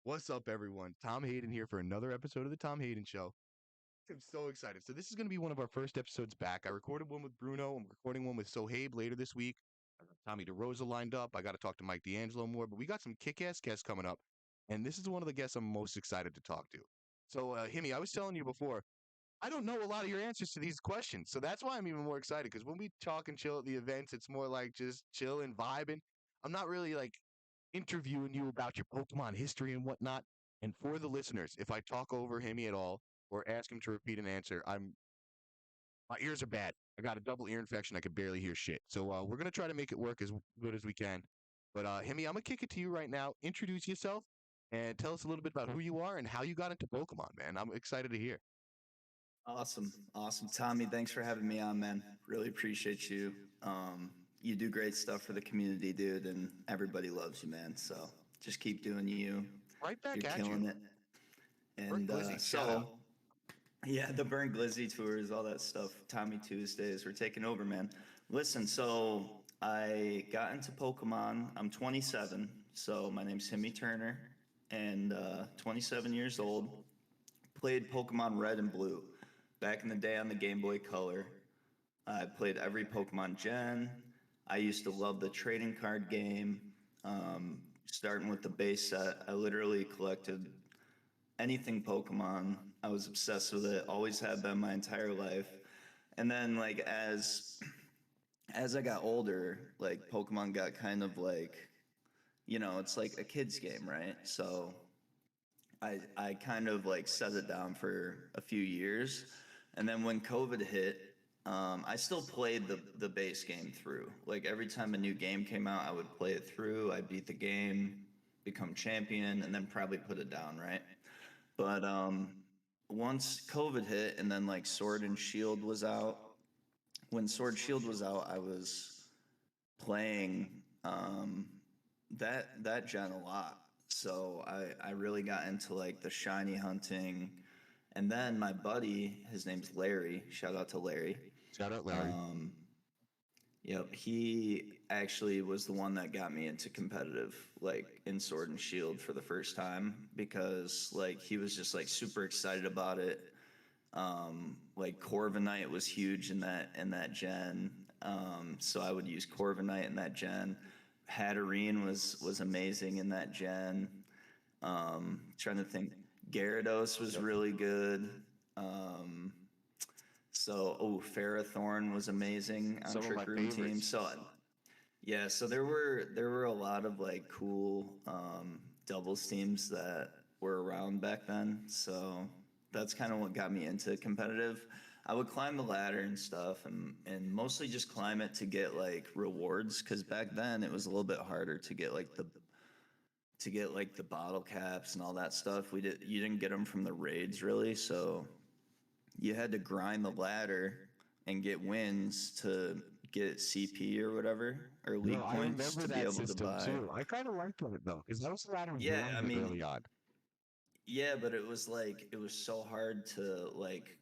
What's up, everyone? Tom Hayden here for another episode of the Tom Hayden Show. I'm so excited. So this is going to be one of our first episodes back. I recorded one with Bruno. I'm recording one with Sohaib later this week. I got Tommy DeRosa lined up. I got to talk to Mike D'Angelo more, but we got some kick-ass guests coming up, and this is one of the guests I'm most excited to talk to. So, Himmy, I was telling you before, I don't know a lot of your answers to these questions, so that's why I'm even more excited, because when we talk and chill at the events, it's more like just chill and vibing. I'm not really like interviewing you about your Pokemon history and whatnot. And for the listeners, if I talk over Himmy at all or ask him to repeat an answer, my ears are bad. I got a double ear infection. I could barely hear shit. So we're gonna try to make it work as good as we can. But Himmy, I'm gonna kick it to you right now. Introduce yourself and tell us a little bit about who you are and how you got into Pokemon, man. I'm excited to hear. Awesome. Tommy, thanks for having me on, man. Really appreciate you. You do great stuff for the community, dude, and everybody loves you, man. So just keep doing you. Right back You're at killing you. it. Burnt And Glizzy, shout out. yeah, the Burn Glizzy tours, all that stuff. Tommy Tuesdays, we're taking over, man. Listen, so I got into Pokemon. I'm 27, so my name's HimmyTurner, and 27 years old. Played Pokemon Red and Blue back in the day on the Game Boy Color. I played every Pokemon gen. I used to love the trading card game. Starting with the base set, I literally collected anything Pokemon. I was obsessed with it. Always have been my entire life. And then like as I got older, like Pokemon got kind of like, it's like a kid's game, right? So I kind of like set it down for a few years. And then when COVID hit, I still played the base game through. Like every time a new game came out, I would play it through. I'd beat the game, become champion, and then probably put it down, right? But once COVID hit, and then like Sword and Shield was out. When Sword Shield was out, I was playing that gen a lot. So I really got into like the shiny hunting. And then my buddy, his name's Larry. Shout out to Larry. Shout out, Larry. Um, yep, he actually was the one that got me into competitive, like in Sword and Shield for the first time because like he was just like super excited about it. Like Corviknight was huge in that gen. So I would use Corviknight in that gen. Hatterene was amazing in that gen. Trying to think, Gyarados was really good. Um, Ferrothorn was amazing on Some of Trick my Room Team. favorites. So there were a lot of like cool doubles teams that were around back then. So that's kind of what got me into competitive. I would climb the ladder and stuff, and mostly just climb it to get like rewards. Because back then it was a little bit harder to get like the bottle caps and all that stuff. You didn't get them from the raids really, so you had to grind the ladder and get wins to get CP or whatever, or No, league I points remember to be that able to system buy. too. I kind of liked it though, because that was a lot of Yeah, I grinding mean, early on. yeah, but it was so hard to like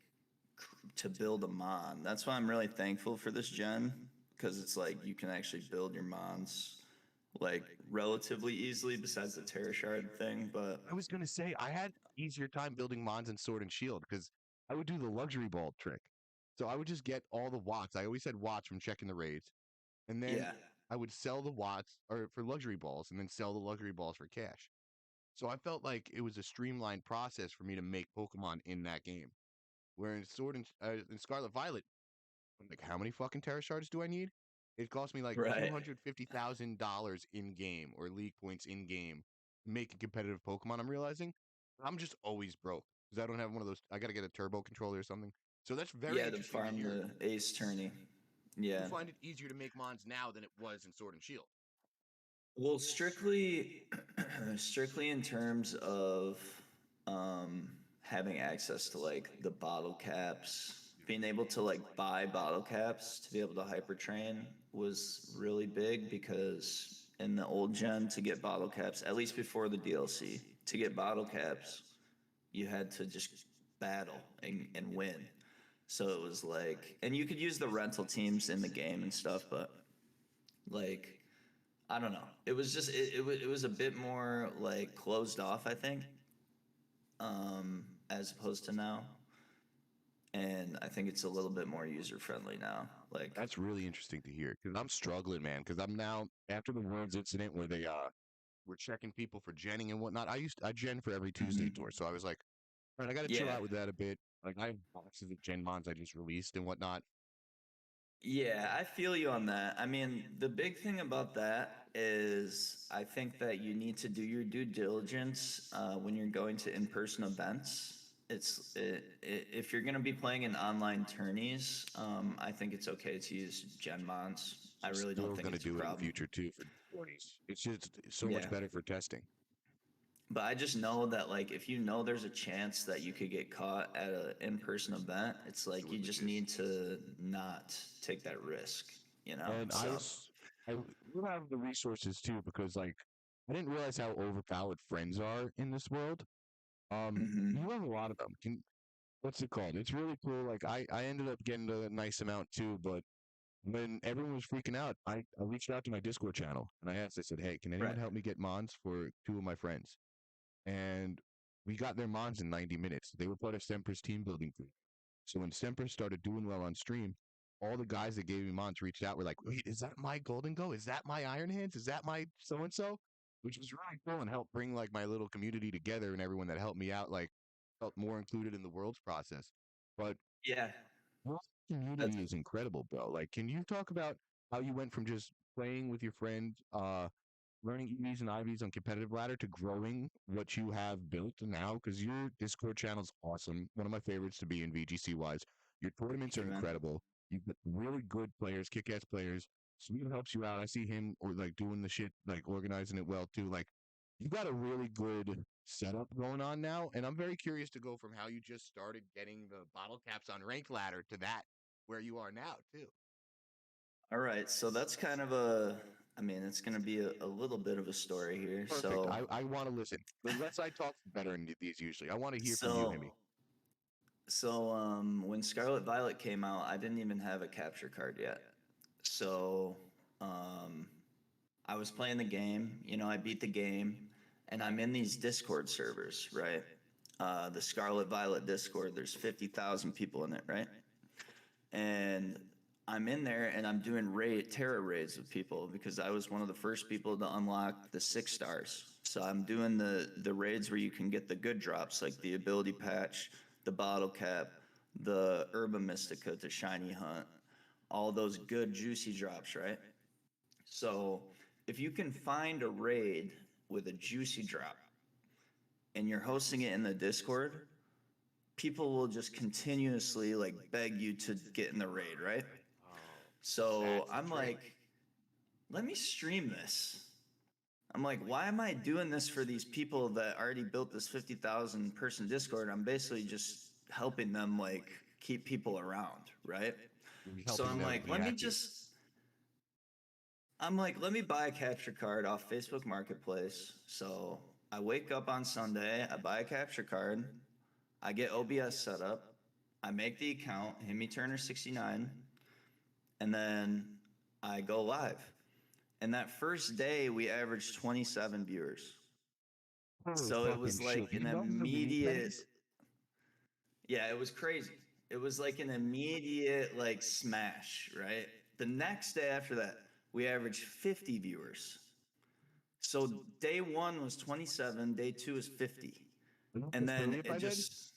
to build a mon. That's why I'm really thankful for this gen because it's like you can actually build your mons like relatively easily besides the Terra Shard thing, but I was gonna say I had easier time building mons in Sword and Shield because I would do the luxury ball trick. So I would just get all the watts. I always had watts from checking the raids, and then yeah. I would sell the watts or for luxury balls, and then sell the luxury balls for cash. So I felt like it was a streamlined process for me to make Pokemon in that game. Where in Sword and in Scarlet Violet, I'm like, how many fucking Terra Shards do I need? It cost me like Right. $250,000 in game or league points in game to make a competitive Pokemon. I'm realizing I'm just always broke because I don't have one of those. I got to get a turbo controller or something. So that's very Yeah, to interesting to farm hear. the ace tourney. You Yeah. find it easier to make mons now than it was in Sword and Shield. Well, strictly in terms of um, having access to like the bottle caps, being able to like buy bottle caps to be able to hyper train was really big because in the old gen to get bottle caps, at least before the DLC, to get bottle caps, you had to just battle and win. So it was like, and you could use the rental teams in the game and stuff, but like I don't know. It was just it was a bit more like closed off, I think, as opposed to now. And I think it's a little bit more user friendly now. Like, That's really interesting to hear because I'm struggling, man. Because I'm now after the Worlds incident where they were checking people for genning and whatnot. I gen for every Tuesday tour, mhm. so I was like, all right, I got to chill Yeah. out with that a bit. Like I have boxes of gen mons I just released and whatnot. Yeah, I feel you on that. I mean, the big thing about that is I think that you need to do your due diligence when you're going to in-person events. If you're going to be playing in online tourneys, I think it's okay to use Gen Mons. I I'm really don't still think gonna it's a do it in the problem. future too for 20s. It's just so much Yeah. better for testing. But I just know that like if you know there's a chance that you could get caught at an in-person event, it's Do like it you just legit. need to not take that risk, you know? And So, I you have the resources too because like I didn't realize how overpowered friends are in this world. You mhm. have a lot of them. What's it called? It's really cool. Like I ended up getting a nice amount too, but when everyone was freaking out, I reached out to my Discord channel and I asked, I said, hey, can anyone Right. help me get mons for two of my friends? And we got their mons in 90 minutes. They were part of Semper's team building group. So when Semper started doing well on stream, all the guys that gave me mons reached out. Were like, wait, is that my Golden Go? Is that my Iron Hands? Is that my so and so? Which was really cool and helped bring like my little community together and everyone that helped me out like felt more included in the world's process. But Yeah. your That's community is incredible, bro. Like, can you talk about how you went from just playing with your friend, learning EVs and IVs on competitive ladder to growing what you have built now? Because your Discord channel's awesome. One of my favorites to be in VGC wise. Your tournaments thank are you, man. incredible. You've got really good players, kick ass players. Sweet helps you out. I see him or like doing the shit, like organizing it well too. Like you got a really good setup going on now, and I'm very curious to go from how you just started getting the bottle caps on rank ladder to that where you are now too. All right. So that's kind of I mean, it's going to be a little bit of a story here. Perfect. I want to listen. The less I talk, the better in these usually. I want to hear from you, So, Himmy. when Scarlet Violet came out, I didn't even have a capture card yet. So, um, I was playing the game, I beat the game, and I'm in these Discord servers, right? The Scarlet Violet Discord, there's 50,000 people in it, right? And I'm in there and I'm doing terror raids with people because I was one of the first people to unlock the 6 stars. So I'm doing the raids where you can get the good drops like the ability patch, the bottle cap, the Herba Mystica to shiny hunt, all those good juicy drops, right? So if you can find a raid with a juicy drop and you're hosting it in the Discord, people will just continuously like beg you to get in the raid, right? Oh, So that's the I'm trick. like, let me stream this. I'm like, why am I doing this for these people that already built this 50,000 person Discord? I'm basically just helping them like keep people around, right? You're So helping I'm them like, be active. let me buy a capture card off Facebook Marketplace. So I wake up on Sunday, I buy a capture card, I get OBS set up, I make the account, HimmyTurner69, and then I go live. And that first day, we averaged 27 viewers. Holy So it fucking was shit. like Do an you know the unique immediate, pennies? yeah, it was crazy. It was like an immediate like smash, right? The next day after that, we averaged 50 viewers. So day one was 27, day two is 50. You know the And then affiliate it by then? just,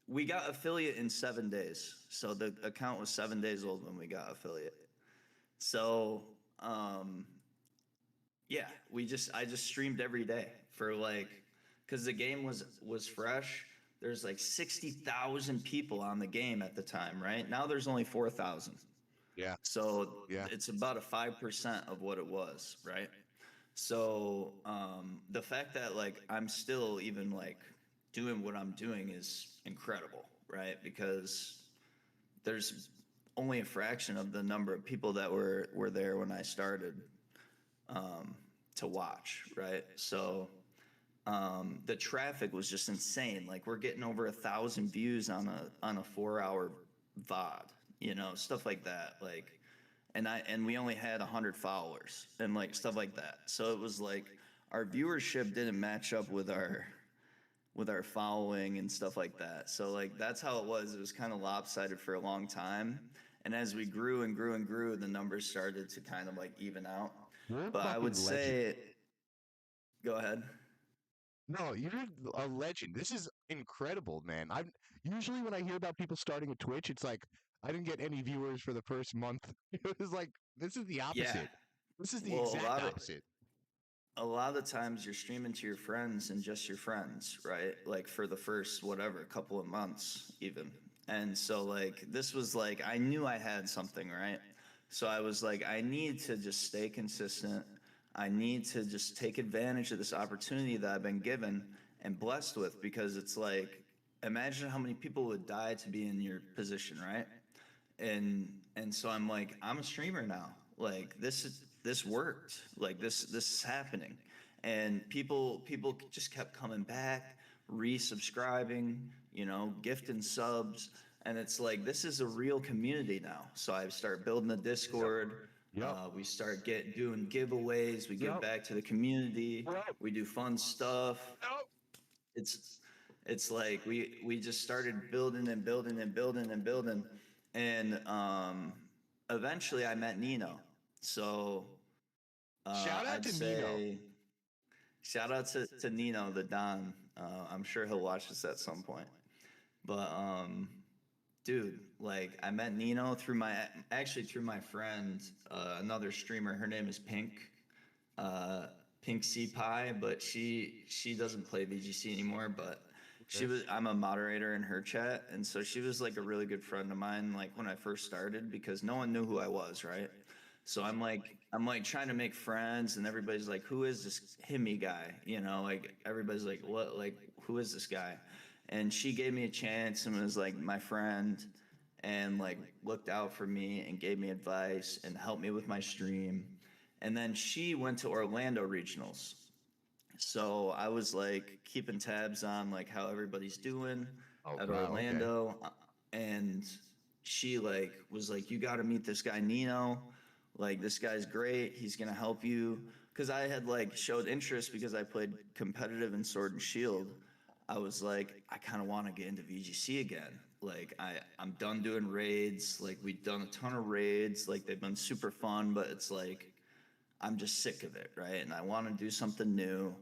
we got affiliate in 7 days. So the account was 7 days old when we got affiliate. So, yeah, I just streamed every day for like, because the game was fresh. There's like 60,000 people on the game at the time, right? Now there's only 4,000. Yeah. So Yeah. it's about a 5% of what it was, right? So the fact that like I'm still even like doing what I'm doing is incredible, right? Because there's only a fraction of the number of people that were there when I started to watch, right? So the traffic was just insane. Like we're getting over 1,000 views on a 4-hour VOD, stuff like that. Like and we only had 100 followers and like stuff like that. So it was like our viewership didn't match up with our following and stuff like that. So like that's how it was. It was kind of lopsided for a long time. And as we grew and grew and grew, the numbers started to kind of like even out. You're a But I fucking would legend. say, go ahead. No, you're a legend. This is incredible, man. I'm usually when I hear about people starting a Twitch, it's like I didn't get any viewers for the first month. It was like this is the Yeah. opposite. This is the Well, exact opposite. a lot of the times you're streaming to your friends and just your friends, right? Like for the first whatever couple of months even. And so like this was like I knew I had something, right? So I was like I need to just stay consistent. I need to just take advantage of this opportunity that I've been given and blessed with, because it's like imagine how many people would die to be in your position, right? And so I'm like, I'm a streamer now. Like this worked. Like this is happening. And people just kept coming back, resubscribing, gifting subs. And it's like this is a real community now. So I start building the Discord. Yep. We start doing giveaways. We give back to the community. We do fun stuff. It's it's like we just started building and building and building and building, and eventually I met Nino. So Shout out I'd to Nino. say shout out to Nino the Don. I'm sure he'll watch this at some point. But dude, like I met Nino through my friend, another streamer. Her name is Pink. Pink Sea Pie, but she doesn't play VGC anymore. But I'm a moderator in her chat, and so she was like a really good friend of mine. Like when I first started, because no one knew who I was, right? So I'm like trying to make friends, and everybody's like, "Who is this Himmy guy?" Like everybody's like, "What? Like who is this guy?" And she gave me a chance and was like my friend, and like looked out for me and gave me advice and helped me with my stream. And then she went to Orlando regionals. So I was like keeping tabs on like how everybody's doing Oh, at wow, okay. Orlando. And she like was like, you got to meet this guy Nino. Like this guy's great. He's going to help you. Because I had like showed interest because I played competitive in Sword and Shield. I was like, I kind of want to get into VGC again. Like I'm done doing raids. Like we've done a ton of raids. Like they've been super fun, but it's like I'm just sick of it, right? And I want to do something new.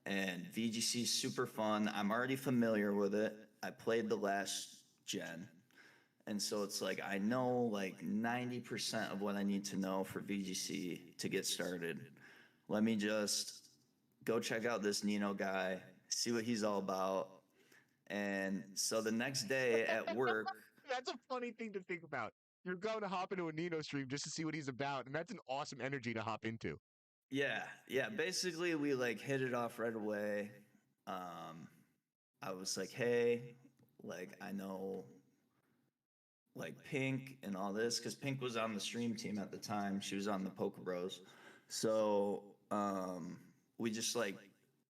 And VGC is super fun. I'm already familiar with it. I played the last gen. And so it's like I know like 90% of what I need to know for VGC to get started. Let me just go check out this Nino guy, see what he's all about. And so the next day at work, That's a funny thing to think about. You're going to hop into a Nino stream just to see what he's about, and that's an awesome energy to hop into. yeah, basically we like hit it off right away. I was like, hey, like I know like Pink and all this, because Pink was on the stream team at the time. She was on the Poker Bros. So we just like,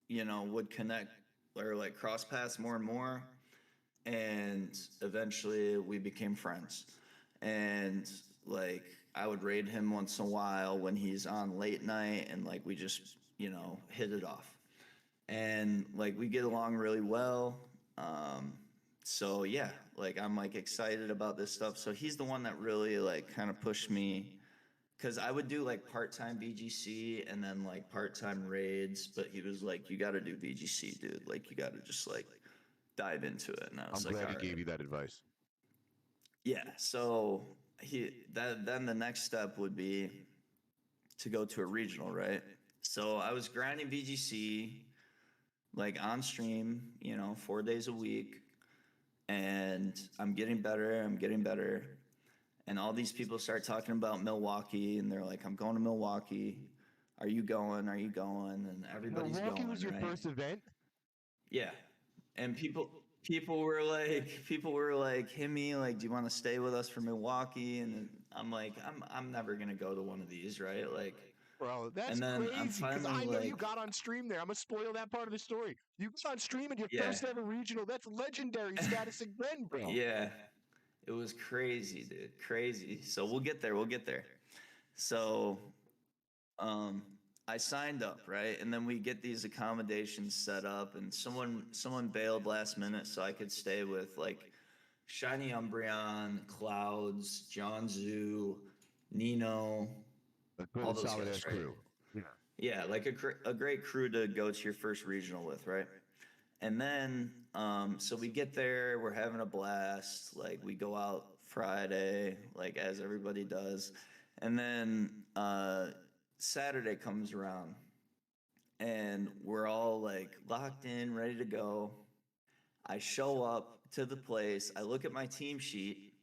would connect or like cross paths more and more. And eventually we became friends. And like I would raid him once in a while when he's on late night, and like we just, hit it off. And like we get along really well. So yeah, like I'm like excited about this stuff. So he's the one that really like kind of pushed me, because I would do like part-time VGC and then like part-time raids, but he was like, you got to do VGC, dude. Like you got to just like dive into it. And I was I'm like, glad all he gave right. you that advice. Yeah. So then the next step would be to go to a regional, right? So I was grinding VGC like on stream, 4 days a week, and I'm getting better. And all these people start talking about Milwaukee, and they're like, I'm going to Milwaukee. Are you going? Are you going? And everybody's Milwaukee going, was your right? first event? Yeah. And people were like, Himmy, like, do you want to stay with us for Milwaukee? And I'm like, I'm never gonna go to one of these, right? Like, Bro, that's and then I'm crazy, because finally I know you like, got on stream there. I'm going to spoil that part of the story. You got on stream at your yeah, first ever regional. That's legendary status again, bro. yeah. It was crazy, dude. Crazy. So we'll get there. We'll get there. So um, I signed up, right? And then we get these accommodations set up, and someone bailed last minute so I could stay with like Shiny Umbreon, Clouds, John Zoo, Nino, A good all and those solid guys, ass right? crew. Yeah. Yeah, like a great crew to go to your first regional with, right? And then, so we get there, we're having a blast. Like, we go out Friday, like, as everybody does. And then Saturday comes around, and we're all, like, locked in, ready to go. I show up to the place, I look at my team sheet,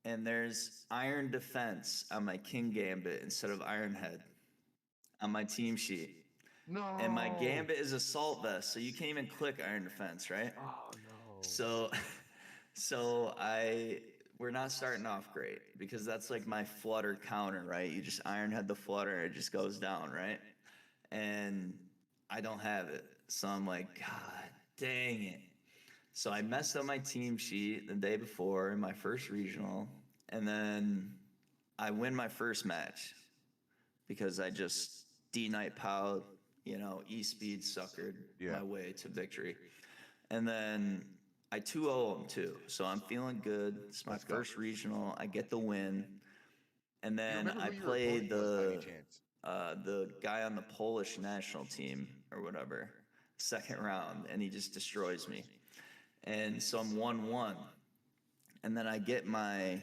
and there's Iron Defense on my King Gambit instead of Iron Head on my team sheet. And my No. Gambit is Assault Vest, so you can't even click Iron Defense, right? Oh no. So, so we're not starting off great because that's like my flutter counter, right? You just Iron Head the flutter, it just goes down, right? And I don't have it, so I'm like, God dang it. So I messed up my team sheet the day before in my first regional, and then I win my first match because I just D-Night Powed, E-Speed suckered Yeah. my way to victory. And then I 2-0 them too. So I'm feeling good. It's my Let's go. first regional. I get the win. And Do you then remember I who your played opponent was by any chance? the guy on the Polish national team or whatever, second round, and he just destroys me. And so I'm 1-1. And then I get my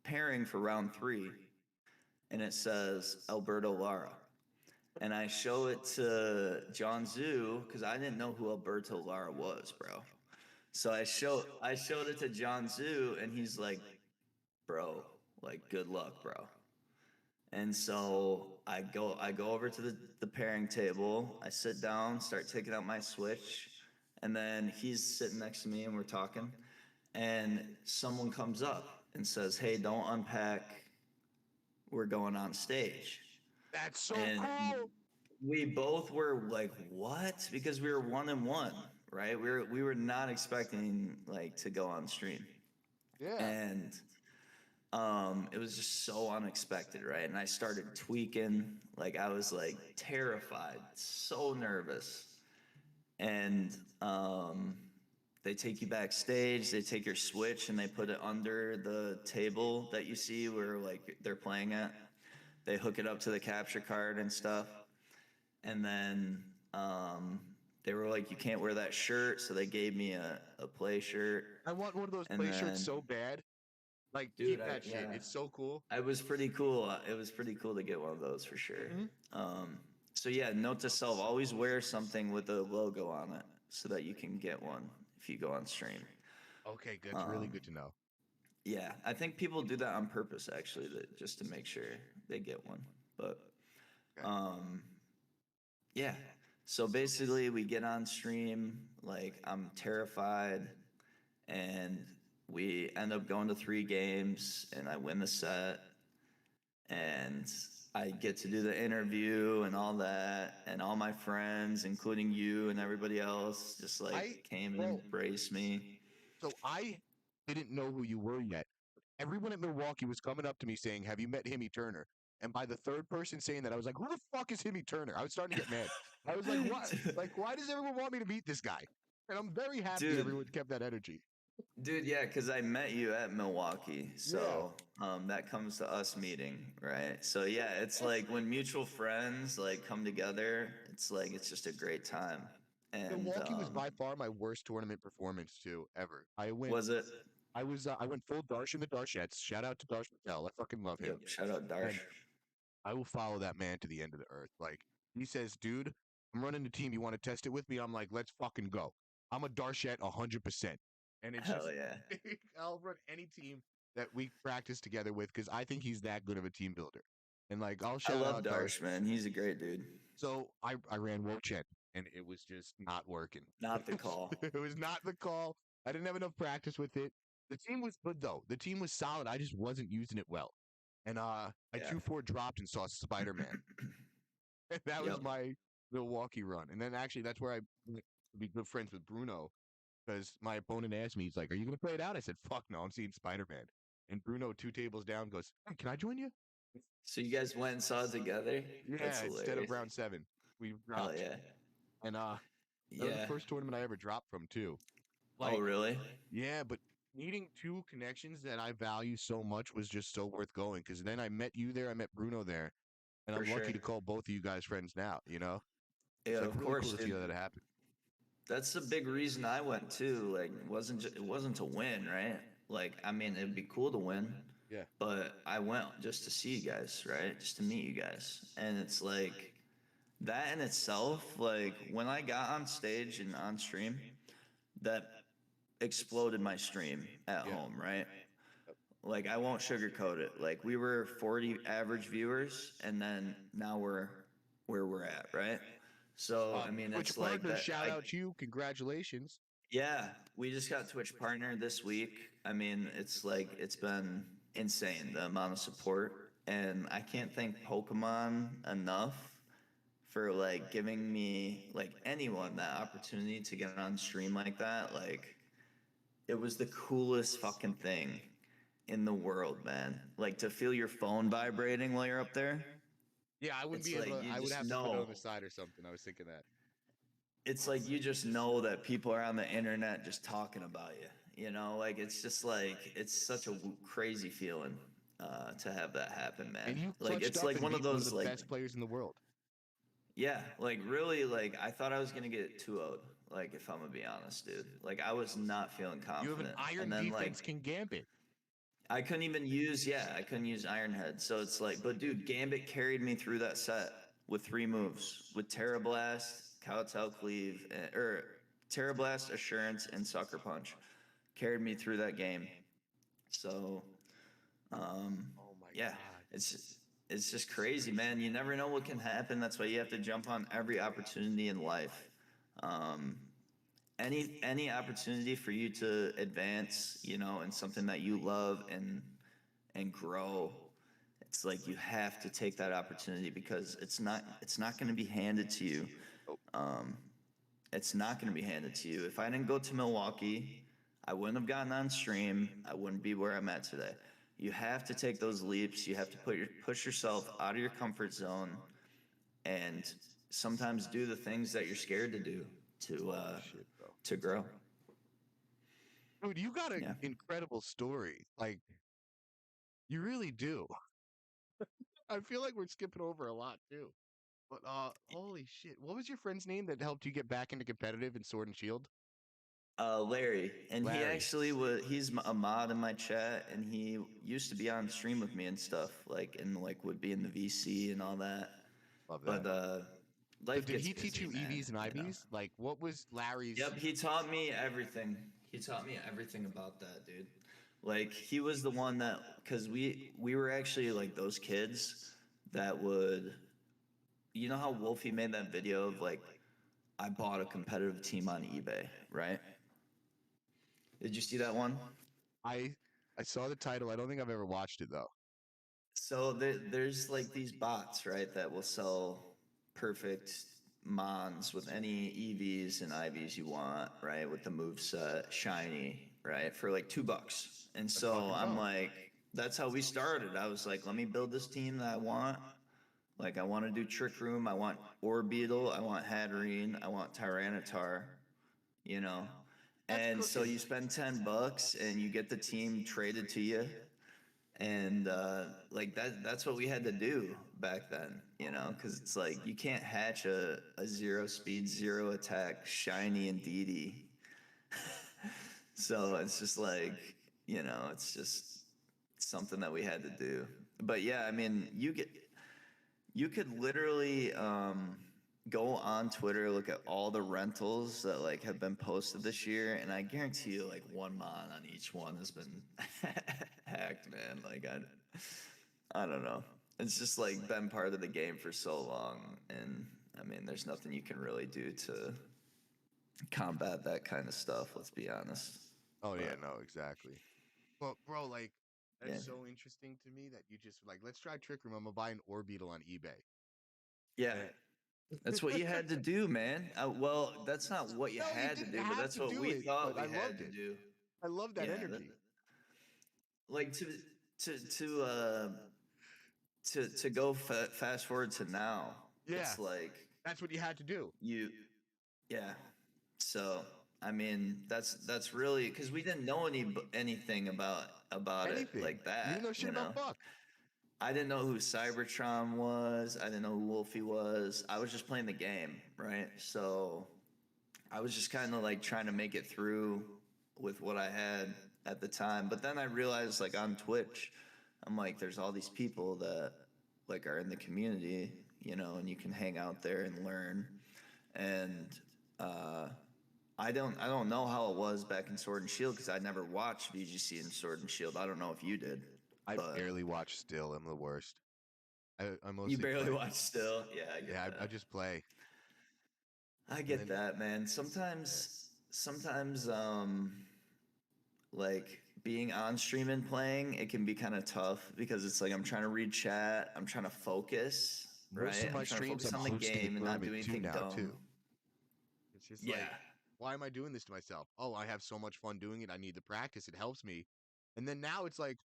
pairing for round 3, and it says Alberto Lara. And I show it to John Zoo because I didn't know who Alberto Lara was, bro. So I showed it to John Zoo, and he's like, "Bro, like, good luck, bro." And so I go over to the pairing table. I sit down, start taking out my Switch, and then he's sitting next to me, and we're talking. And someone comes up and says, "Hey, don't unpack. We're going on stage." That's so And cool. we both were like, "What?" Because we were 1-1, right? We were not expecting like to go on stream, Yeah. and it was just so unexpected, right? And I started tweaking, like I was like terrified, so nervous, and they take you backstage, they take your Switch and they put it under the table that you see where like they're playing at. They hook it up to the capture card and stuff. And then they were like, "You can't wear that shirt," so they gave me a play shirt. I want one of those And play shirts then, so bad. Like, dude, keep that shit. yeah, It's so cool. it was pretty cool. It was pretty cool to get one of those for sure. Hmm. So yeah, note to self: always wear something with a logo on it so that you can get one if you go on stream. Okay, good. It's really Um, good to know. yeah, I think people do that on purpose actually, just to make sure they get one. But Okay. um, yeah. So basically, we get on stream, like I'm terrified, and we end up going to 3 games, and I win the set, and I get to do the interview and all that, and all my friends, including you and everybody else, just like I came and well, embraced me. so I didn't know who you were yet. Everyone at Milwaukee was coming up to me saying, "Have you met Himmy Turner?" And by the third person saying that, I was like, "Who the fuck is Himmy Turner?" I was starting to get mad. I was like, "What? Like, why does everyone want me to meet this guy?" And I'm very happy Dude, everyone kept that energy. Dude, yeah, because I met you at Milwaukee, Yeah. so that comes to us meeting, right? So yeah, it's like when mutual friends like come together, it's like it's just a great time. And Milwaukee was by far my worst tournament performance too ever. was it? I went full Darsh in the Darshettes. Shout out to Darsh Patel. I fucking love him. Yep. Shout out Darsh. And I will follow that man to the end of the earth. Like he says, dude, I'm running the team. You want to test it with me? I'm like, let's fucking go. I'm a Darshette 100%. And it's Hell just yeah. I'll run any team that we practice together with because I think he's that good of a team builder. And like I'll I shout love out Darsh. Darsh, man. He's a great dude. So I ran Wochen and it was just not working. Not the call. It was not the call. I didn't have enough practice with it. The team was good though. The team was solid. I just wasn't using it well. And I Yeah. 2-4 dropped and saw Spider Man. And that was Yep. my Milwaukee run. And then actually that's where I went to be good friends with Bruno. because my opponent asked me, he's like, "Are you gonna play it out?" I said, "Fuck no, I'm seeing Spider-Man." And Bruno, 2 tables down, goes, "Hey, can I join you?" So you guys went and saw it together? That's Yeah, instead of hilarious. round 7, we Hell dropped, yeah. and that was the Yeah. first tournament I ever dropped from too. Oh, Like, really? yeah, but meeting 2 connections that I value so much was just so worth going. Because then I met you there, I met Bruno there, and For I'm lucky sure. to call both of you guys friends now. Yeah, It's like of really cool course, to see dude. that happen. That's the big reason I went too. Like, it wasn't to win, right? Like, I mean, it'd be cool to win, Yeah, but I went just to see you guys, right? Just to meet you guys. And it's like that in itself, like when I got on stage and on stream, that exploded my stream at yeah. home, right? Yep. Like I won't sugarcoat it. Like we were 40 average viewers and then now we're where we're at, right? So, I mean, Twitch it's like partner, that. shout out you, congratulations. Yeah, we just got Twitch partner this week. I mean, it's like it's been insane the amount of support, and I can't thank Pokemon enough for like giving me like anyone that opportunity to get on stream like that. Like it was the coolest fucking thing in the world, man. Like to feel your phone vibrating while you're up there. Yeah, I wouldn't It's be able like to. you I would just have to put it know. on the side or something. I was thinking that. It's like you just know that people are on the internet just talking about you. You know, like it's just like it's such a crazy feeling to have that happen, man. And you Like clutched it's up like and one of beat one of those the like best players in the world. yeah, like really like I thought I was gonna get 2-0'd. Like if I'm gonna be honest, dude. Like I was not feeling You have an confident, and iron then like defense, King Gambit. I couldn't use Iron Head. So it's like, but dude, Gambit carried me through that set with 3 moves with Terra Blast, Kowtow Cleave, or Terra Blast, Assurance, and Sucker Punch. Carried me through that game. So, Oh my yeah, god. it's just crazy, man. You never know what can happen. That's why you have to jump on every opportunity in life. Um, any opportunity for you to advance, you know, in something that you love and grow, it's like you have to take that opportunity because it's not going to be handed to you. Oh, It's not going to be handed to you. If I didn't go to Milwaukee, I wouldn't have gotten on stream. I wouldn't be where I'm at today. You have to take those leaps. You have to push yourself out of your comfort zone and sometimes do the things that you're scared to do holy shit, bro. to grow. Dude, you got an Yeah. incredible story. Like, you really do. I feel like we're skipping over a lot too. But holy shit. What was your friend's name that helped you get back into competitive in Sword and Shield? Larry, and he Larry. actually he's a mod in my chat, and he used to be on stream with me and stuff, like, and like would be in the VC and all that. Love But that. So life did gets he teach busy, you man, EVs and you know. IVs? Like, what was Larry's? Yep, he taught me everything. He taught me everything about that, dude. Like he was the one that, because we were actually like those kids that would, you know how Wolfie made that video of like, I bought a competitive team on eBay, right? Did you see that one? I I saw the title. I don't think I've ever watched it though. So there's like these bots, right, that will sell perfect mons with any EVs and IVs you want, right, with the move set, shiny, right, for like $2. And Let's so fucking I'm go. like, that's how we started. I was like, let me build this team that I want. Like, I want to do Trick Room. I want Orbeetle. I want Hatterene. I want Tyranitar, you know. That's And so cooking. you spend $10 and you get the team traded to you, and like that's what we had to do back then, you know, because it's like you can't hatch a 0 speed 0 attack shiny and DD. So it's just like, you know, it's just something that we had to do. But yeah, I mean, you could literally go on Twitter, look at all the rentals that like have been posted this year, and I guarantee you, like one mon on each one has been hacked, man. Like I don't know. It's just like been part of the game for so long, and I mean, there's nothing you can really do to combat that kind of stuff. Let's be honest. Oh yeah, But no, exactly. But bro, like yeah, that's so interesting to me that you just like let's try Trick Room. I'm gonna buy an Orbeetle on eBay. yeah, And That's what you had to do, man. Well, that's not what you No, you had to didn't do, but have that's to what do we it, thought but I we had loved to it. do. I love that Yeah, energy. like to to uh to go fast forward to now. Yeah, It's like that's what you had to do. yeah. So I mean, that's really because we didn't know anything about it Anything. like You didn't know that, shit about fuck. I didn't know who Cybertron was. I didn't know who Wolfie was. I was just playing the game, right? So I was just kind of like trying to make it through with what I had at the time. But then I realized, like on Twitch, I'm like, there's all these people that like are in the community, and you can hang out there and learn. And I don't know how it was back in Sword and Shield because I never watched VGC and Sword and Shield. I don't know if you did, I but barely watch still. I'm the worst. I you mostly barely play. watch still. Yeah, I get Yeah, I that. just play. I And get then, that, man. yeah. Sometimes, like being on stream and playing, it can be kind of tough because it's like I'm trying to read chat, I'm trying to focus, Most of right? I'm my trying to streams, focus I'm on the hosting a game and not do tournament too anything now, too. dumb. It's just like, Yeah, why am I doing this to myself? Oh, I have so much fun doing it. I need the practice. It helps me. And then now it's like,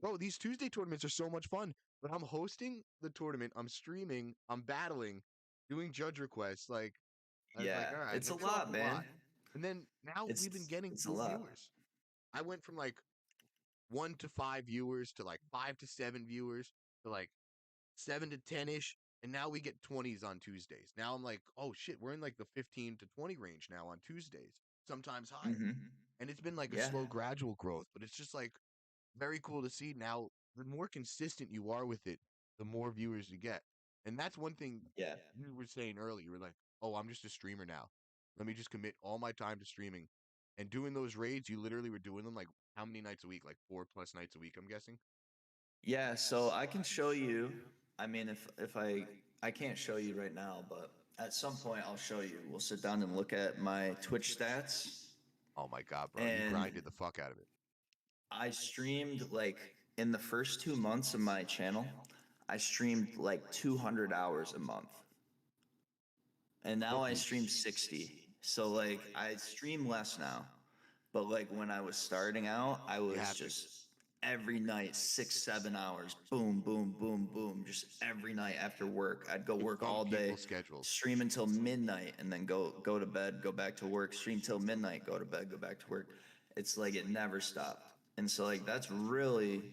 bro, these Tuesday tournaments are so much fun. But I'm hosting the tournament, I'm streaming, I'm battling, doing judge requests. Like, I was like, all yeah. right, It's a it's all lot, a lot. man. And then now we've been getting It's a good lot. viewers. I went from like 1 to 5 viewers to like 5 to 7 viewers to like 7 to 10-ish. And now we get 20s on Tuesdays. Now I'm like, oh shit, we're in like the 15 to 20 range now on Tuesdays, sometimes higher. Mm-hmm. And it's been like a slow, Yeah, gradual growth, but it's just like very cool to see now. The more consistent you are with it, the more viewers you get. And that's one thing yeah. you were saying earlier. You were like, oh, I'm just a streamer now. Let me just commit all my time to streaming. And doing those raids, you literally were doing them like how many nights a week? Like 4+ nights a week, I'm guessing. Yeah, so I can show you. I mean, if I can't show you right now, but at some point I'll show you. We'll sit down and look at my Twitch stats. Oh my God, bro. You grinded the And fuck out of it. I streamed like in the first 2 months of my channel, I streamed like 200 hours a month. And now I Holy stream sh- 60. So like I stream less now. But like when I was starting out, I You was have to. just every night 6, 7 hours, boom, boom, boom, boom, just every night after work. I'd go It's work some all day, people's schedules. stream until midnight, and then go to bed, go back to work, stream till midnight, go to bed, go back to work. It's like it never stopped. And so like that's really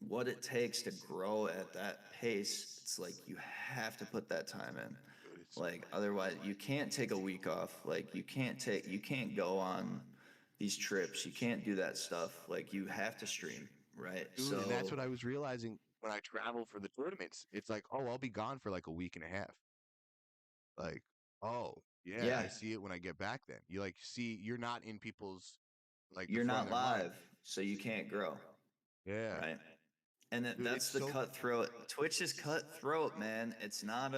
what it takes to grow at that pace. It's like you have to put that time in. Dude, it's so Like crazy. otherwise you can't take a week off. Like you can't go on these trips. You can't do that stuff. Like you have to stream, right? Dude, and that's what So I was realizing when I travel for the tournaments. It's like, oh, I'll be gone for like a week and a half. Like, oh, yeah, I yeah, see it when I get back then. You like see you're not in people's like the you're front of not their mind. live, so you can't grow, Yeah. right? And Dude, it's that's the so cutthroat. Twitch is cutthroat, man. It's not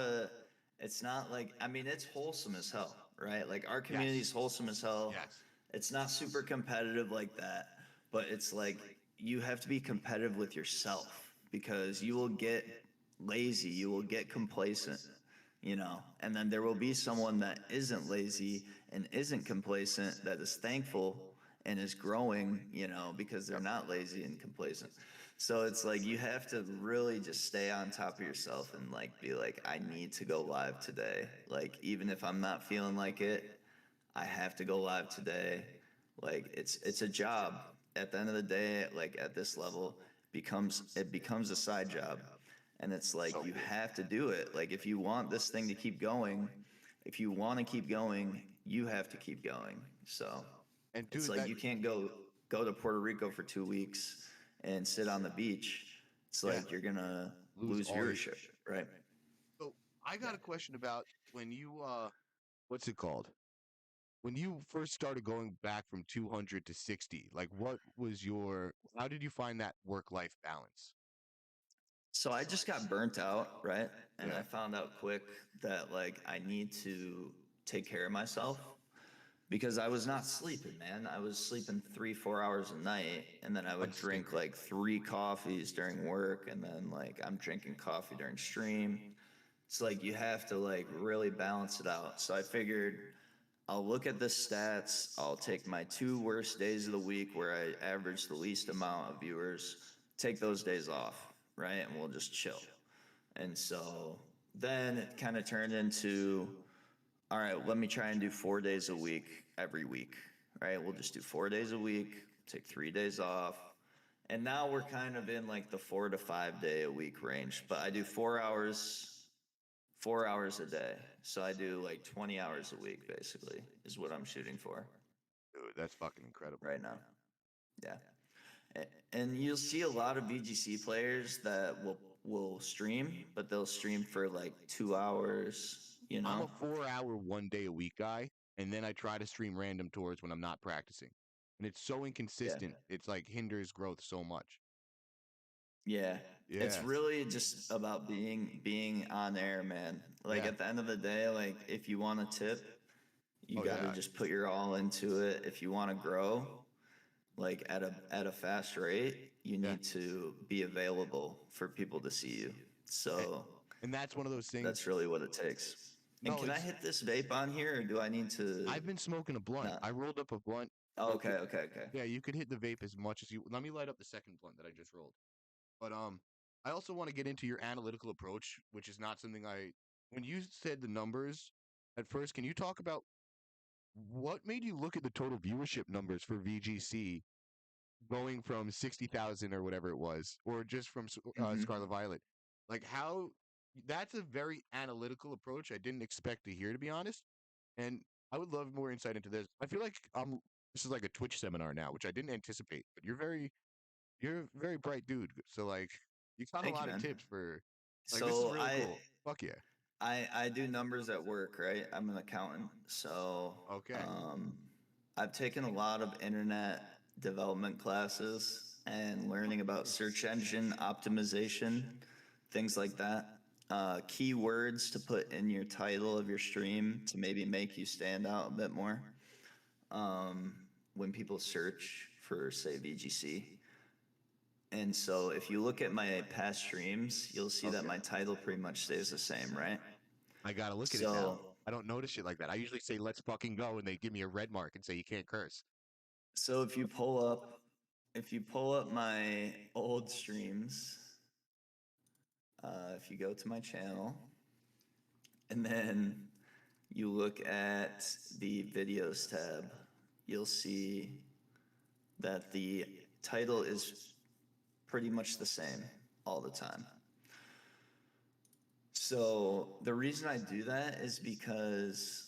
like, I mean, it's wholesome as hell, right? Like our community is yes. wholesome as hell. Yes. It's not super competitive like that, but it's like you have to be competitive with yourself because you will get lazy, you will get complacent, and then there will be someone that isn't lazy and isn't complacent that is thankful and is growing, because they're Yep. not lazy and complacent. So it's like you have to really just stay on top of yourself and like be like, I need to go live today. Like even if I'm not feeling like it, I have to go live today. Like it's a job. At the end of the day, like at this level, it becomes a side job. And it's like So you have to do it. Like if you want this thing to keep going, if you want to keep going, you have to keep going. So and it's dude, like that you can't go to Puerto Rico for 2 weeks and sit on the beach. It's yeah, like you're gonna lose lose all your viewership, right? so I got a question about when you what's it called? When you first started going back from 200 to 60, like what was your how did you find that work life balance? So I just got burnt out, right? And I Yeah. found out quick that like I need to take care of myself because I was not sleeping, man. I was sleeping 3, 4 hours a night, and then I would drink Unstable. like 3 coffees during work, and then like I'm drinking coffee during stream. It's like you have to like really balance it out. So I figured I'll look at the stats. I'll take my 2 worst days of the week where I average the least amount of viewers, take those days off, right? And we'll just chill. And so then it kind of turned into, all right, let me try and do 4 days a week every week, right? We'll just do 4 days a week, take 3 days off. And now we're kind of in like the 4 to 5 day a week range, but I do 4 hours a day. So I do like 20 hours a week, basically, is what I'm shooting for Dude, that's fucking incredible. right now. Yeah. And you'll see a lot of VGC players that will stream, but they'll stream for like 2 hours, you I'm know? a 4 hour, 1 day a week guy, and then I try to stream random tours when I'm not practicing. And it's so Yeah. inconsistent. It's like hinders growth so much. Yeah. It's Yeah. really just about being on air, man. Like Yeah. at the end of the day, like if you want to tip, you Oh, got to yeah. just put your all into it. If you want to grow, like at a fast rate, you Yeah. need to be available for people to see you. And, So and that's one of those things. that's really what it takes. And No, can I it's. hit this vape on here, or do I need to? I've been smoking a blunt. Not. I rolled up a blunt. Oh, So okay, okay, okay. yeah, you could hit the vape as much as you. Let me light up the second blunt that I just rolled. But I also want to get into your analytical approach, which is not something I. When you said the numbers at first, can you talk about what made you look at the total viewership numbers for VGC going from 60,000 or whatever it was, or just from Hmm. Scarlet Violet? Like how that's a very analytical approach I didn't expect to hear, to be honest. And I would love more insight into this. I feel like this is like a Twitch seminar now, which I didn't anticipate, but you're a very bright dude. So like you got a Thank you, lot of man. tips for like this is So really cool. Fuck yeah. I do numbers at work, right? I'm an accountant, so Okay. I've taken a lot of internet development classes and learning about search engine optimization, things like that. Keywords to put in your title of your stream to maybe make you stand out a bit more when people search for, say, VGC. And so if you look at my past streams, you'll see that Okay. my title pretty much stays the same, right? I gotta look at it now. So I don't notice shit like that. I usually say let's fucking go and they give me a red mark and say you can't curse. so if you pull up my old streams, if you go to my channel and then you look at the videos tab, you'll see that the title is pretty much the same all the time. So the reason I do that is because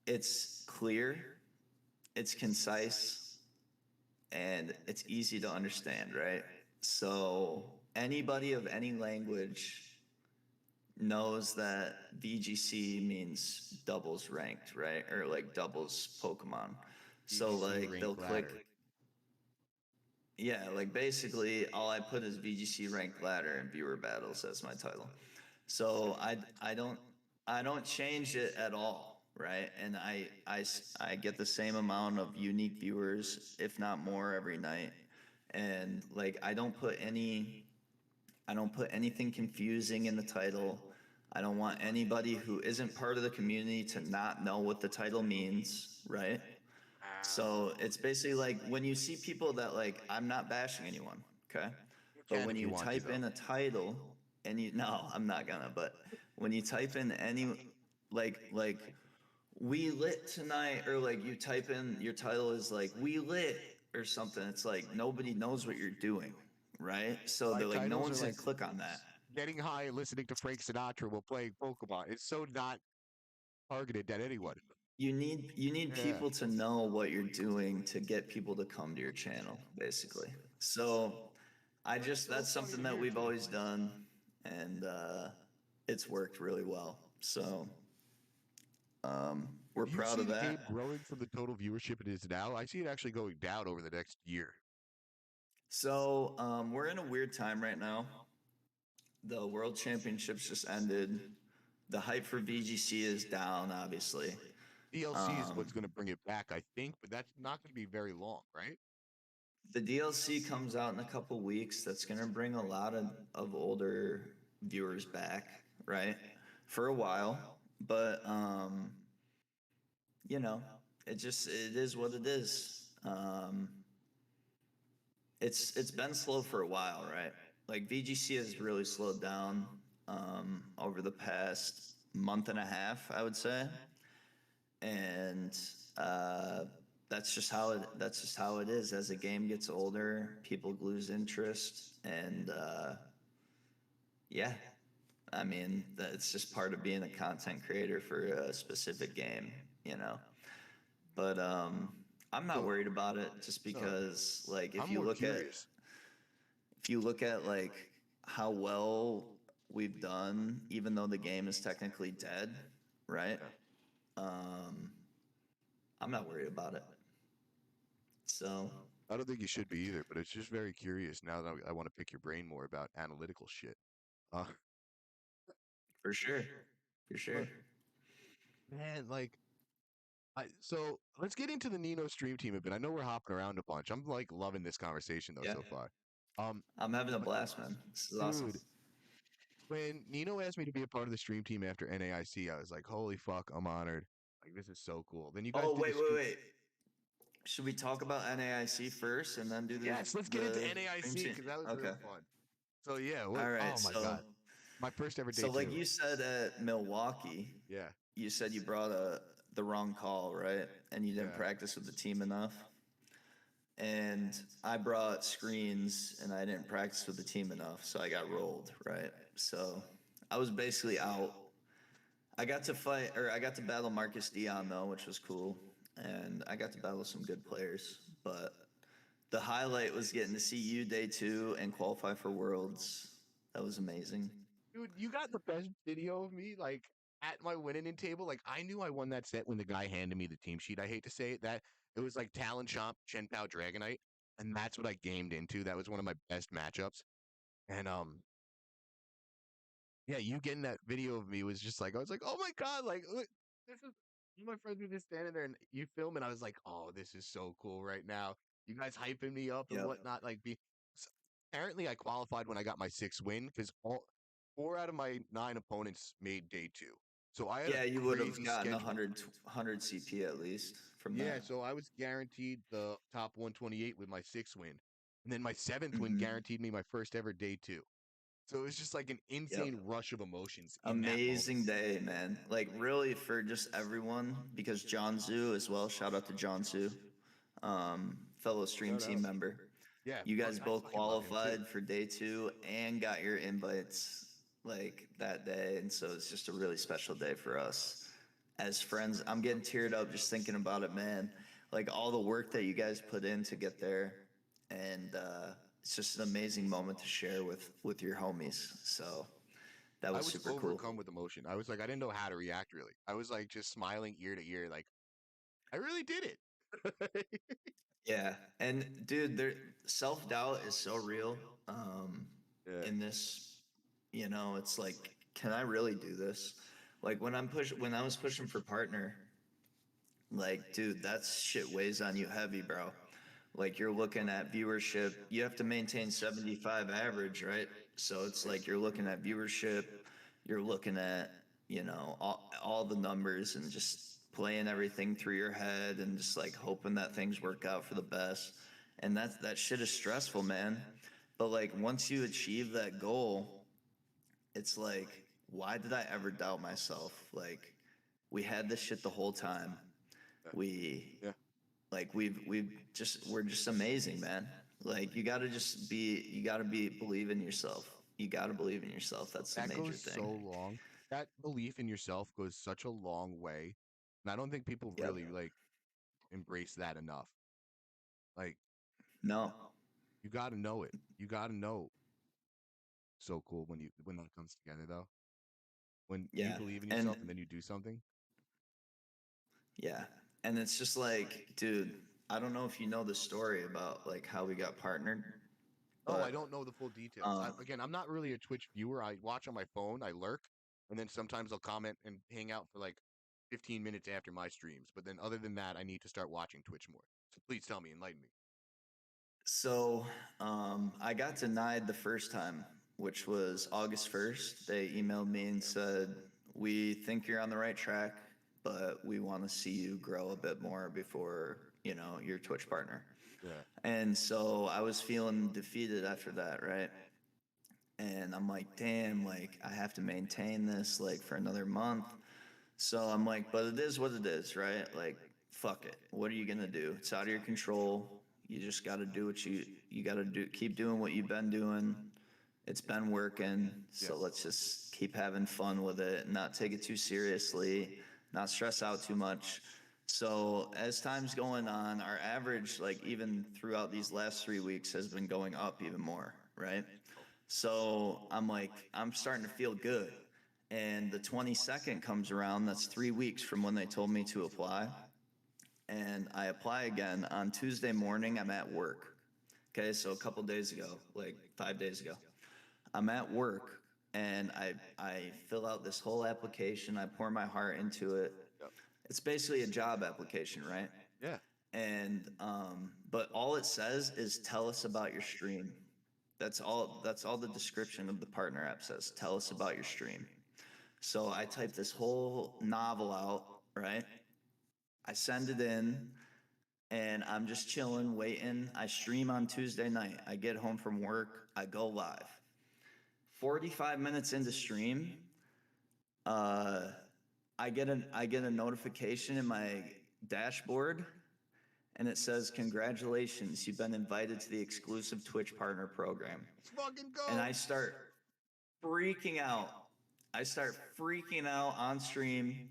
it's clear, it's concise, and it's easy to understand, right? So anybody of any language knows that VGC means doubles ranked, right? Or like doubles Pokemon. So VGC like rank they'll ladder. click, yeah, like basically all I put is VGC ranked ladder and viewer battles as my title. So I don't change it at all, right? And I get the same amount of unique viewers, if not more, every night. And like I don't put anything confusing in the title. I don't want anybody who isn't part of the community to not know what the title means, right? So it's basically like when you see people that like, I'm not bashing anyone, okay? You But can when if you you want to type though. in a title and you, no, I'm not gonna, but when you type in any, like, we lit tonight, or like you type in your title is like, we lit or something, it's like nobody knows what you're doing, right? So My they're like, no titles are one's gonna like click on that. getting high and listening to Frank Sinatra while playing Pokemon. It's so not targeted at anyone. You need Yeah. people to know what you're doing to get people to come to your channel, basically. So That's so that's funny to something that hear we've too. always done, and it's worked really well. So we're Do you proud see of the that. game growing from the total viewership it is now? I see it actually going down over the next year. So we're in a weird time right now. The World Championships just ended. The hype for VGC is down, obviously. DLC is Um, what's going to bring it back, I think, but that's not going to be very long, right? the DLC comes out in a couple weeks. That's gonna bring a lot of older. viewers back, right? For a while, but you know, it is what it is. It's been slow for a while, right? Like VGC has really slowed down over the past month and a half, I would say, and uh, that's just how it is. As the game gets older, people lose interest, and yeah, I mean that's just part of being a content creator for a specific game, you know. But I'm not So worried about it, just no, because like I'm more curious. if you look at like how well we've done, even though the game is technically dead, right? Yeah. Um, I'm not worried about it. So I don't think you should be either, but it's just very curious now that I want to pick your brain more about analytical shit. Uh, for sure, for but sure. man, like so let's get into the Nino stream team a bit. I know we're hopping around a bunch. I'm like loving this conversation though Yeah, so far. Um, I'm having a but blast, man. This is awesome. dude, when Nino asked me to be a part of the stream team after NAIC, I was like, holy fuck, I'm honored. Like this is so cool. Then you guys Oh did the wait, wait, stream. wait. Should we talk about NAIC first and then do Yes, let's get into the stream NAIC scene? because that was Okay. real fun. So yeah, what? All right. Oh my god, my first ever day So like two. you said at Milwaukee, Yeah, you said you brought the wrong call, right? And you didn't yeah. practice with the team enough. And I brought screens and I didn't practice with the team enough, so I got rolled, right? So I was basically out. I got to fight, or I got to battle Marcus Dion though, which was cool, and I got to battle some good players. But the highlight was getting to see you day two and qualify for Worlds. That was amazing. Dude, you got the best video of me like at my winning table. Like I knew I won that set when the guy handed me the team sheet. I hate to say it, that it was like Talon Chomp, Chen Pao Dragonite, and that's what I gamed into. That was one of my best matchups. And yeah, you getting that video of me was just like I was like, oh my god, like look, this is my friends were just standing there and you film and I was like, oh, this is so cool right now. You guys hyping me up and Yep. whatnot. Like be apparently I qualified when I got my sixth win because all four out of my nine opponents made day two. So I had a Yeah, you would have crazy gotten schedule. 100 CP at least from Yeah, that. so I was guaranteed the top 128 with my sixth win. And then my seventh win Hmm. guaranteed me my first ever day two. So it was just like an Yep. insane rush of emotions in that moment. Amazing day, man. Like really for just everyone, because John Zhu as well. Shout out to John Zhu, fellow stream Shout team out. member. Yeah, You fuck, guys I both fucking love him too. qualified for day two and got your invites like that day, and so it's just a really special day for us as friends. I'm getting teared up just thinking about it, man. Like all the work that you guys put in to get there, and it's just an amazing moment to share with your homies. So that I was was super cool. overcome with emotion. I was like, I didn't know how to react really. I was like just smiling ear to ear, like I really did it. Yeah, and dude, there self doubt is so real. Yeah. In this, you know, it's like, can I really do this? Like when I was pushing for partner, like, dude, that shit weighs on you heavy, bro. Like you're looking at viewership, you have to maintain 75 average, right? So it's like you're looking at viewership, you're looking at, you know, all the numbers and just playing everything through your head and just like hoping that things work out for the best. And that shit is stressful, man. But like once you achieve that goal, it's like, why did I ever doubt myself? Like we had this shit the whole time. We Yeah. like we're just amazing, man. Like you gotta be believe in yourself. You gotta believe in yourself. That's the That major goes thing. so long. That belief in yourself goes such a long way. And I don't think people Yep. really like embrace that enough. Like No. you got to know it. You got to know. So cool when that comes together though. When you Yeah. believe in And yourself and then you do something. yeah. And it's just like, dude, I don't know if you know the story about like how we got partnered, Oh, I but don't know the full details. um Again, I'm not really a Twitch viewer. I watch on my phone, I lurk, and then sometimes I'll comment and hang out for like 15 minutes after my streams. But then other than that, I need to start watching Twitch more. So please tell me, enlighten me. so I got denied the first time which was August 1st. They emailed me and said, "We think you're on the right track, but we want to see you grow a bit more before, your Twitch partner." Yeah. And so I was feeling defeated after that, right? And I'm like, damn, like I have to maintain this like for another month. So I'm like, but it is what it is, right? Like, fuck it. What are you gonna do? It's out of your control. You just gotta do what you gotta do. Keep doing what you've been doing. It's been working. So Yes. let's just keep having fun with it, not take it too seriously, not stress out too much. So as time's going on, our average, like even throughout these last 3 weeks, has been going up even more, right? So I'm like, I'm starting to feel good. And the 22nd comes around, that's 3 weeks from when they told me to apply. And I apply again on Tuesday morning. I'm at work. Okay, so a couple days ago, like 5 days ago, I'm at work and I fill out this whole application. I pour my heart into it. Yep. It's basically a job application, right? Yeah. And but all it says is tell us about your stream. That's all the description of the partner app says. Tell us about your stream. So I type this whole novel out, right? I send it in and I'm just chilling, waiting. I stream on Tuesday night. I get home from work, I go live. 45 minutes into stream, I get a notification in my dashboard and it says, "Congratulations, you've been invited to the exclusive Twitch partner program." Let's fucking go. And I start freaking out. I start freaking out on stream,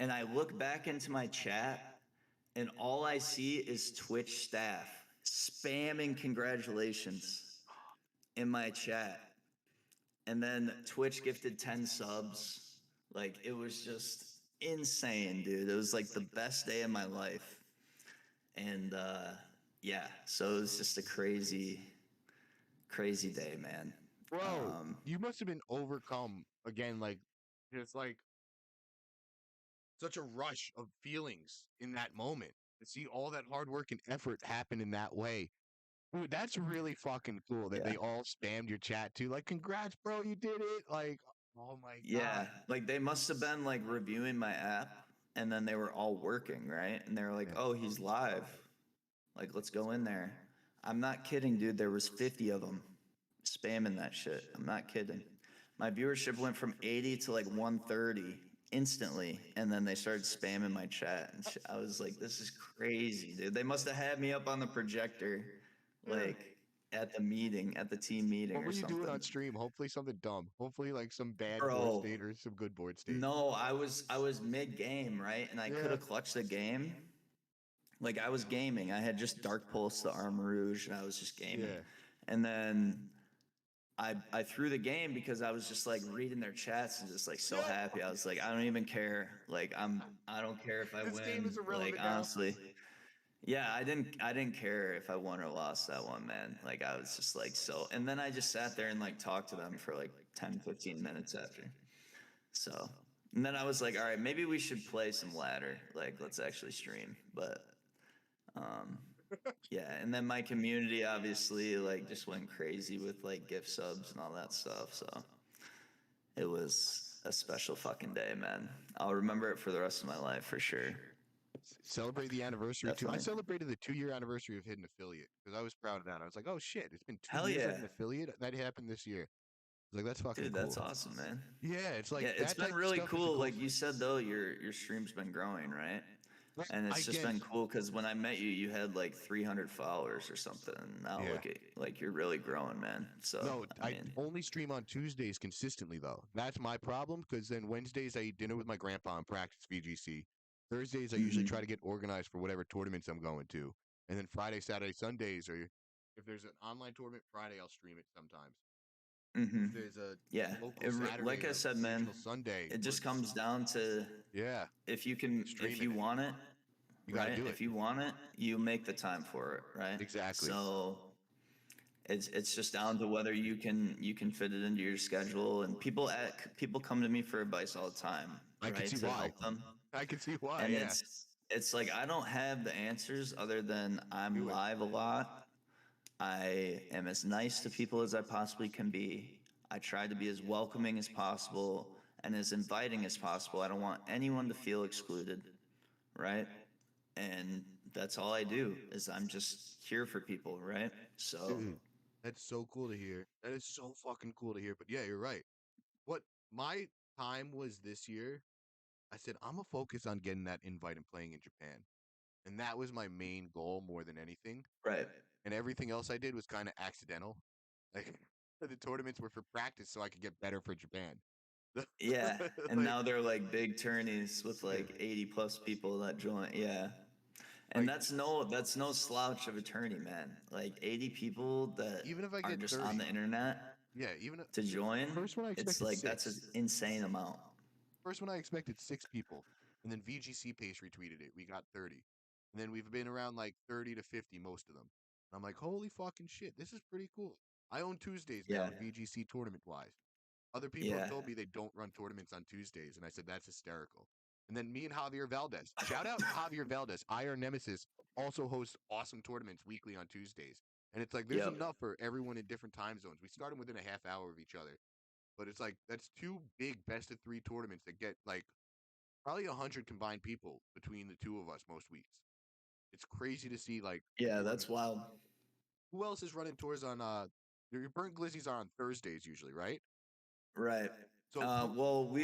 and I look back into my chat, and all I see is Twitch staff spamming congratulations in my chat. And then Twitch gifted 10 subs. Like, it was just insane, dude. It was like the best day of my life. And yeah, so it was just a crazy day, man. Bro, you must have been overcome again, like just like such a rush of feelings in that moment to see all that hard work and effort happen in that way. Dude, that's really fucking cool that Yeah. they all spammed your chat too. Like, congrats, bro, you did it. Like, oh my Yeah, god. like they must have been like reviewing my app and then they were all working, right? And they were like, Yeah. "Oh, he's live. Like, let's go in there." I'm not kidding, dude. There was 50 of them spamming that shit. I'm not kidding. My viewership went from 80 to like 130 instantly, and then they started spamming my chat and shit. I was like, this is crazy, dude. They must have had me up on the projector, like at the team meeting What or were you doing something. on stream? Hopefully something dumb. Hopefully like some bad board Bro, state or some good board state. no, I was mid game, right? And I could have clutched the game. Like I was gaming. I had just Dark Pulse the Arm Rouge and I was just gaming. Yeah. And then I threw the game because I was just like reading their chats and just like so happy. I was like, I don't even care. Like I don't care if I This win. game is irrelevant Like now. honestly. Yeah, I didn't care if I won or lost that one, man. Like I was just like so, and then I just sat there and like talked to them for like 10, 15 minutes after. So, and then I was like, all right, maybe we should play some ladder. Like, let's actually stream. But, yeah. And then my community obviously like just went crazy with like gift subs and all that stuff. So it was a special fucking day, man. I'll remember it for the rest of my life for sure. Celebrate the anniversary too. I Definitely. celebrated the 2-year anniversary of Hidden Affiliate because I was proud of that. I was like, oh shit, it's been 2 Hell years yeah. as an affiliate. That happened this year. I was like, that's fucking Dude, cool. that's awesome, man. Yeah, it's like Yeah, it's that been type of really stuff is the cool. Like coolest. you said, though, your stream's been growing, right? Right, And I it's just guess. been cool because when I met you, you had like 300 followers or something. Now Yeah. look at like you're really growing, man. So No, I I mean, only stream on Tuesdays consistently though. That's my problem because then Wednesdays I eat dinner with my grandpa and practice VGC. Thursdays I usually try to get organized for whatever tournaments I'm going to, and then Friday, Saturday, Sundays, or if there's an online tournament Friday, I'll stream it sometimes. If there's a yeah. local Saturday Like I or said, man, regional Sunday, it just we're- comes down to yeah, if you streaming it. want it, You gotta right? do it. If you want it, you make the time for it, right? Exactly. So it's just down to whether you can fit it into your schedule. And people come to me for advice all the time, I right? can see to why. help them. I can see why. And Yeah. it's like I don't have the answers other than I'm Do it. live a lot. I am as nice to people as I possibly can be. I try to be as welcoming as possible and as inviting as possible. I don't want anyone to feel excluded, right? And that's all I do is I'm just here for people, right? So, Dude, that's so cool to hear. That is so fucking cool to hear. But yeah, you're right. What my time was this year, I said I'm gonna focus on getting that invite and playing in Japan. And that was my main goal more than anything. right. And everything else I did was kind of accidental. Like the tournaments were for practice so I could get better for Japan. Yeah, and Like, now they're like big tourneys with yeah, like 80 plus people that join. Yeah. And like that's no slouch of a tourney, man. Like 80 people that even if I are get just on 30, the internet yeah, even to join, first one I it's expected like that's an six. insane amount. First one I expected six people, and then VGC Pace retweeted it. We got 30, and then we've been around like 30 to 50 most of them. And I'm like, holy fucking shit, this is pretty cool. I own Tuesdays now Yeah. in VGC tournament wise. Other people have Yeah. told me they don't run tournaments on Tuesdays, and I said that's hysterical. And then me and Javier Valdez, shout out Javier Valdez, our nemesis, also hosts awesome tournaments weekly on Tuesdays. And it's like there's Yep. enough for everyone in different time zones. We start them within a half hour of each other, but it's like that's two big best of three tournaments that get like probably 100 combined people between the two of us most weeks. It's crazy to see like Yeah, people that's running. wild. Who else is running tours on your burnt glizzies are on Thursdays usually, right? Right. So Well,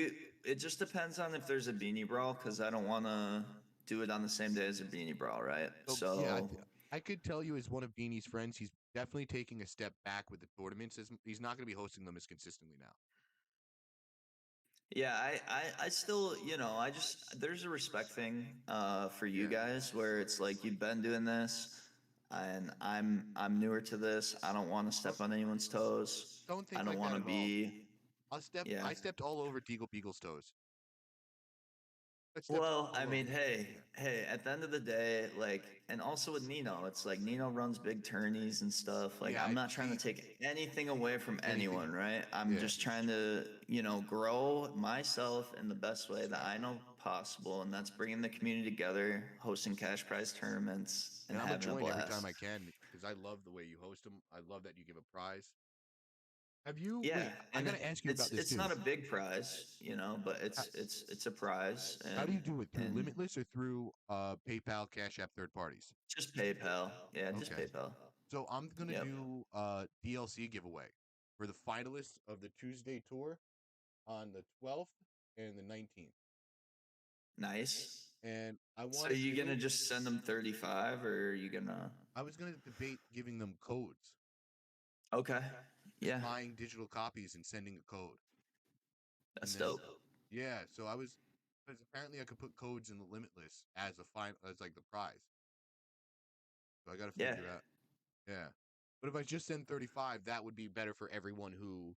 it just depends on if there's a beanie brawl because I don't want to do it on the same day as a beanie brawl, right? So yeah, So I could tell you as one of Beanie's friends, he's definitely taking a step back with the tournaments. He's not going to be hosting them as consistently now. yeah, I still, I just there's a respect thing for you Yeah, guys where it's like you've been doing this and I'm newer to this. I don't want to don't, step on anyone's toes. don't I think don't like want that to at all. be yeah. I stepped all over Deagle Beagle's toes. I stepped Well, I all mean, over. hey, at the end of the day, like, and also with Nino, it's like Nino runs big tourneys and stuff. Like, Yeah, I'm not trying to see take anything away from anything. anyone, right? I'm Yeah, just trying to, grow myself in the best way that I know possible, and that's bringing the community together, hosting cash prize tournaments, and and I'm gonna having a join every time blast. I can because I love the way you host them. I love that you give a prize. Have you? Yeah, Wait, I and gotta ask you about this it's too. not a big prize, but How, it's a prize, how do and you do it through and Limitless or through PayPal, Cash App, third parties? just PayPal. Yeah, just Okay. PayPal. So I'm gonna Yep. do a DLC giveaway for the finalists of the Tuesday tour on the 12th and the 19th. Nice. And I So want to you give gonna them. just send them 35 or are you gonna I was gonna debate giving them codes, Okay. just Yeah, buying digital copies and sending a code, and that's then dope. yeah. So I was, because apparently I could put codes in the Limitless as a fine as like the prize. So I got to Yeah. figure out. Yeah. But if I just send 35, that would be better for everyone who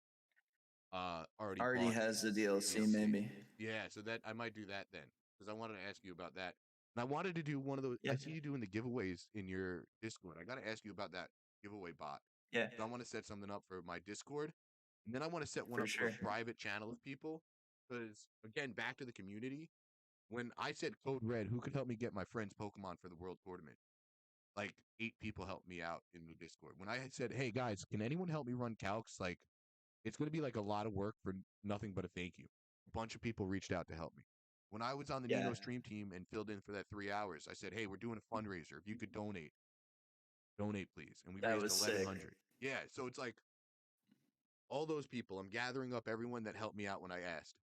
already Already bought has the the DLC DLC. maybe. Yeah, so that I might do that then because I wanted to ask you about that. And I wanted to do one of those. Yeah. I see you doing the giveaways in your Discord. I got to ask you about that giveaway bot. Yeah, So I want to set something up for my Discord, and then I want to set one for up for sure. a private channel of people. Because again, back to the community. When I said Code Red, who could help me get my friend's Pokemon for the World Tournament? Like 8 people helped me out in the Discord. When I had said, "Hey guys, can anyone help me run calcs?" Like it's going to be like a lot of work for nothing but a thank you. A bunch of people reached out to help me. When I was on the Yeah, Nino stream team and filled in for that 3 hours, I said, "Hey, we're doing a fundraiser. If you could donate, donate please." And we that raised was sick. 1,100. Yeah, so it's like all those people. I'm gathering up everyone that helped me out when I asked,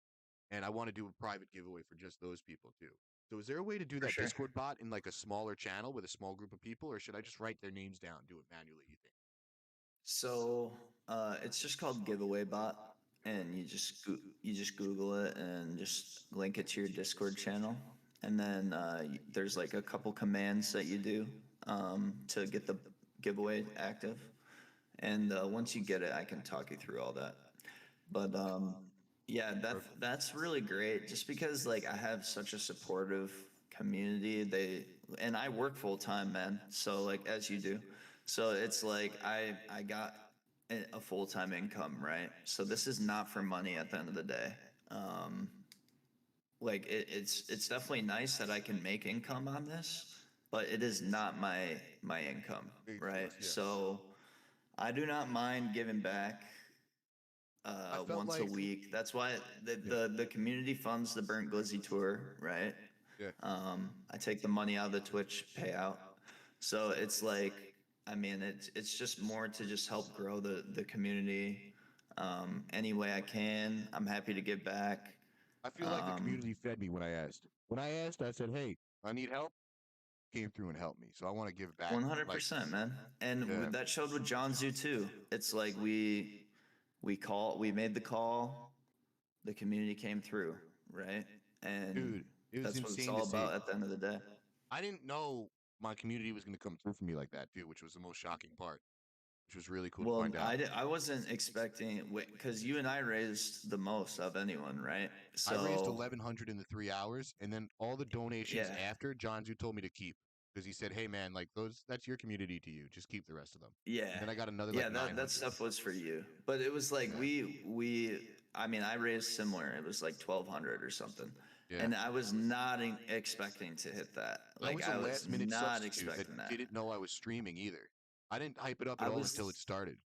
and I want to do a private giveaway for just those people too. So is there a way to do For that sure. Discord bot in like a smaller channel with a small group of people, or should I just write their names down, do it manually? You think? So it's just called Giveaway Bot, and you just Google it and just link it to your Discord channel, and then there's like a couple commands that you do to get the giveaway active, and once you get it, I can talk you through all that. But yeah, Perfect. that's really great. Just because like I have such a supportive community, and I work full time, man. So like as you do, so it's like I got a full time income, right? So this is not for money at the end of the day. Um, like it's definitely nice that I can make income on this, but it is not my income, Big right? source, yeah. So I do not mind giving back I felt once a like week. That's why yeah, the community funds the Burnt Glizzy tour, right? yeah. I take the money out of the Twitch payout, so it's like, I mean, it's just more to just help grow the community. Any way I can, I'm happy to give back. I feel like the community fed me when I asked. When I asked, I said, "Hey, I need help." Came through and helped me. So I want to give back. Like, 100%, man. And yeah, that showed with John Zoo too. It's like we made the call, the community came through, right? And dude, it was that's what it's insane to all see. about at the end of the day. I didn't know my community was going to come through for me like that, too, which was the most shocking part, which was really cool to Well, find out. I wasn't expecting, because you and I raised the most of anyone, right? I raised So 1,100 in the 3 hours, and then all the donations yeah, after, John Zoo told me to keep because he said, "Hey, man, like that's your community to you. Just keep the rest of them." yeah, And then I got another yeah. like That 900. stuff was for you, but it was like Yeah, we. I mean, I raised similar. It was like 1,200 or something, yeah. and I was not expecting to hit that. I Like was a I was last minute not substitute that expecting that. didn't know I was streaming either. I didn't hype it up at I all until it was, started.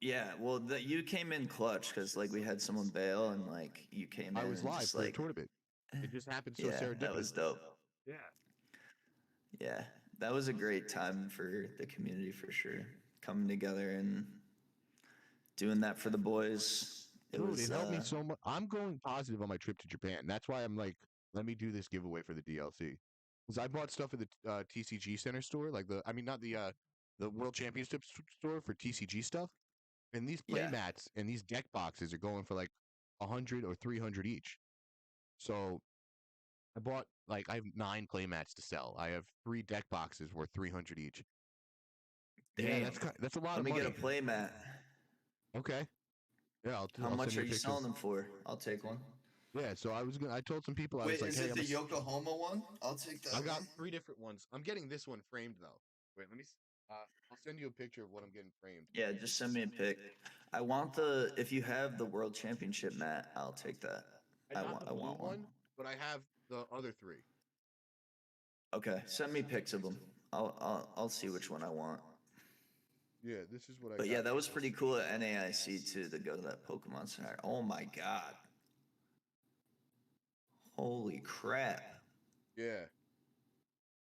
yeah. Well, you came in clutch because like we had someone bail and like you came I in was and live just for a like, tournament. It just happened so yeah, that was serendipitously. dope. Yeah. Yeah, that was a great time for the community for sure. Coming together and doing that for the boys. It Dude, was it helped me so much. I'm going positive on my trip to Japan. That's why I'm like, let me do this giveaway for the DLC. Because I bought stuff at the TCG Center store, like I mean, not the World Championships store for TCG stuff. And these play yeah. mats and these deck boxes are going for like 100 or 300 each. So I bought like I have 9 play mats to sell. I have 3 deck boxes worth 300 each. Yeah, Damn. that's a lot Let of me get a money. play mat. Okay. Yeah, How I'll send much you are a you picture. selling them for? I'll take one. Yeah, so I told some people I was Wait, like, is hey, it I'm the a Yokohama one? I'll take I that got one. 3 different ones. I'm getting this one framed though. Wait, let me. I'll send you a picture of what I'm getting framed. Yeah, just send me a pic. If you have the world championship mat, I'll take that. I got the I blue want one. one, but I have the other 3. Okay, send me pics of them. I'll see which one I want. Yeah, this is what I But yeah, got. that was pretty cool at NAIC too to go to that Pokemon Center. Oh my god. Holy crap. Yeah.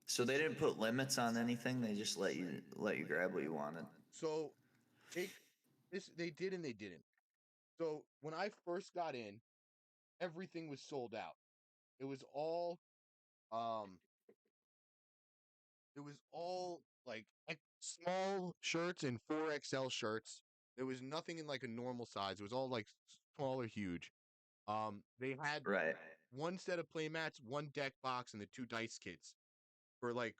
So they didn't put limits on anything, they just let you grab what you wanted. So they they did and they didn't. So when I first got in, everything was sold out. It was all um it was all like small shirts and 4XL shirts. There was nothing in like a normal size. It was all like small or huge. They had Right. one set of play mats, one deck box, and the 2 dice kits for like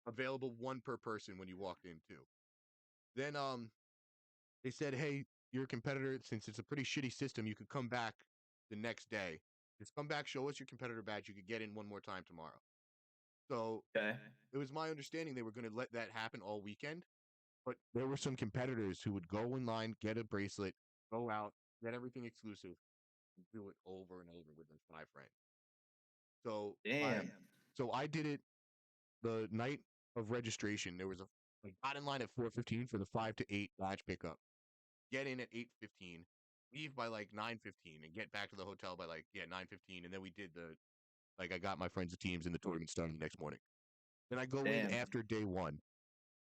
available one per person when you walked in too. Then they said, hey, your competitor, since it's a pretty shitty system, you could come back the next day. Just come back, show us your competitor badge. You could get in one more time tomorrow. So Okay. it was my understanding they were going to let that happen all weekend. But there were some competitors who would go in line, get a bracelet, go out, get everything exclusive, and do it over and over with their 5 friends. So I Damn. so I did it the night of registration. There was I got in line at 4:15 for the 5 to 8 badge pickup. Get in at 8:15, leave by like 9:15, and get back to the hotel by like 9:15. And then we did the like I got my friends' teams in the tournament starting the next morning. Then I go in Damn. after day one.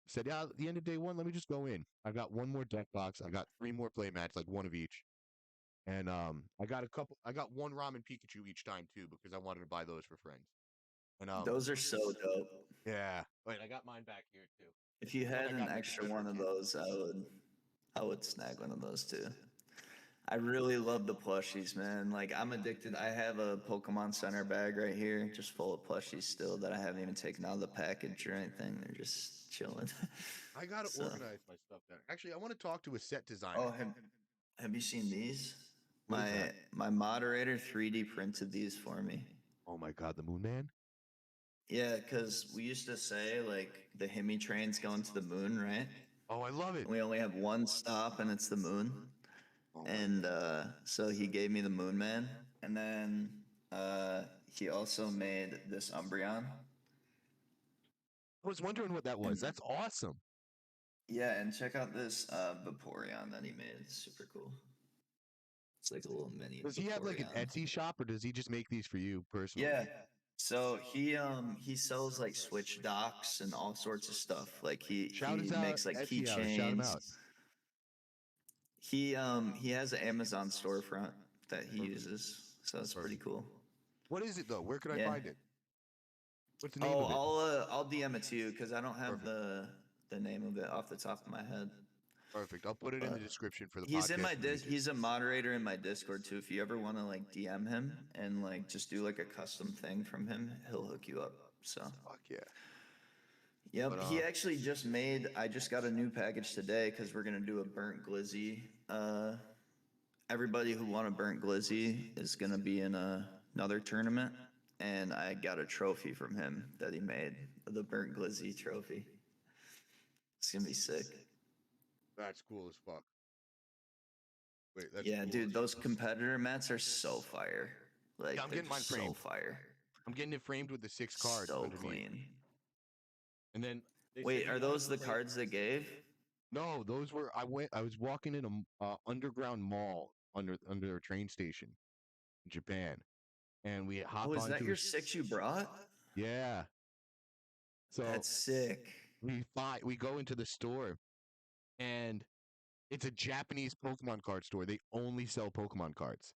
Said, yeah, at the end of day one, let me just go in. I got one more deck box. I got 3 more play mats, like one of each. And I got one ramen Pikachu each time too, because I wanted to buy those for friends. And Those are so dope. yeah. Wait, I got mine back here too. If This is you the one had I an got the extra competitor one of team. those, I would snag one of those too. I really love the plushies, man. Like I'm addicted. I have a Pokemon Center bag right here, just full of plushies still that I haven't even taken out of the package or anything. They're just chilling. I gotta So, organize my stuff better. Actually, I want to talk to a set oh, designer. have you seen these? What is that? My moderator 3D printed these for me. Oh my god, the Moon Man? Yeah, because we used to say like the Himmy train's going to the moon, right? Oh, I love it. We only have one stop, and it's the moon. Oh my And god. so he gave me the Moon Man, and then he also made this Umbreon. I was wondering what that was. And That's awesome. yeah, and check out this Vaporeon that he made. It's super cool. It's like a little mini Does he have like an Vaporeon. Etsy shop, or does he just make these for you personally? Yeah. So he sells like Switch docks and all sorts of stuff. Like Shout he us out, makes like Etsy out, or shout him keychains. out. He has an Amazon storefront that he Perfect, uses. So that's pretty perfect. cool. What is it though? Where could I Yeah. find it? What's the name Oh, of it? I'll DM it to you because I don't have Perfect, the name of it off the top of my head. perfect. I'll put it in the But description for the he's in podcast my to read it. he's a moderator in my Discord too. If you ever want to like DM him and like just do like a custom thing from him, he'll hook you up. So Fuck yeah. yep, But he actually just made. I just got a new package today because we're gonna do a burnt glizzy. Everybody who won a burnt glizzy is gonna be in another tournament, and I got a trophy from him that he made, the burnt glizzy trophy. It's gonna be sick. that's cool as fuck. Wait, that's Yeah, cool dude, as those competitor mats are so fire. Like Yeah, I'm they're getting mine just so framed. fire, I'm getting it framed with the 6 cards so underneath. clean. And then they said Wait, he are wanted those to the play. cards they gave? No, those were I was walking in a underground mall under a train station in Japan, and we Oh, hop is that onto a your six you brought? yeah. So That's sick. we go into the store, and it's a Japanese Pokemon card store. They only sell Pokemon cards.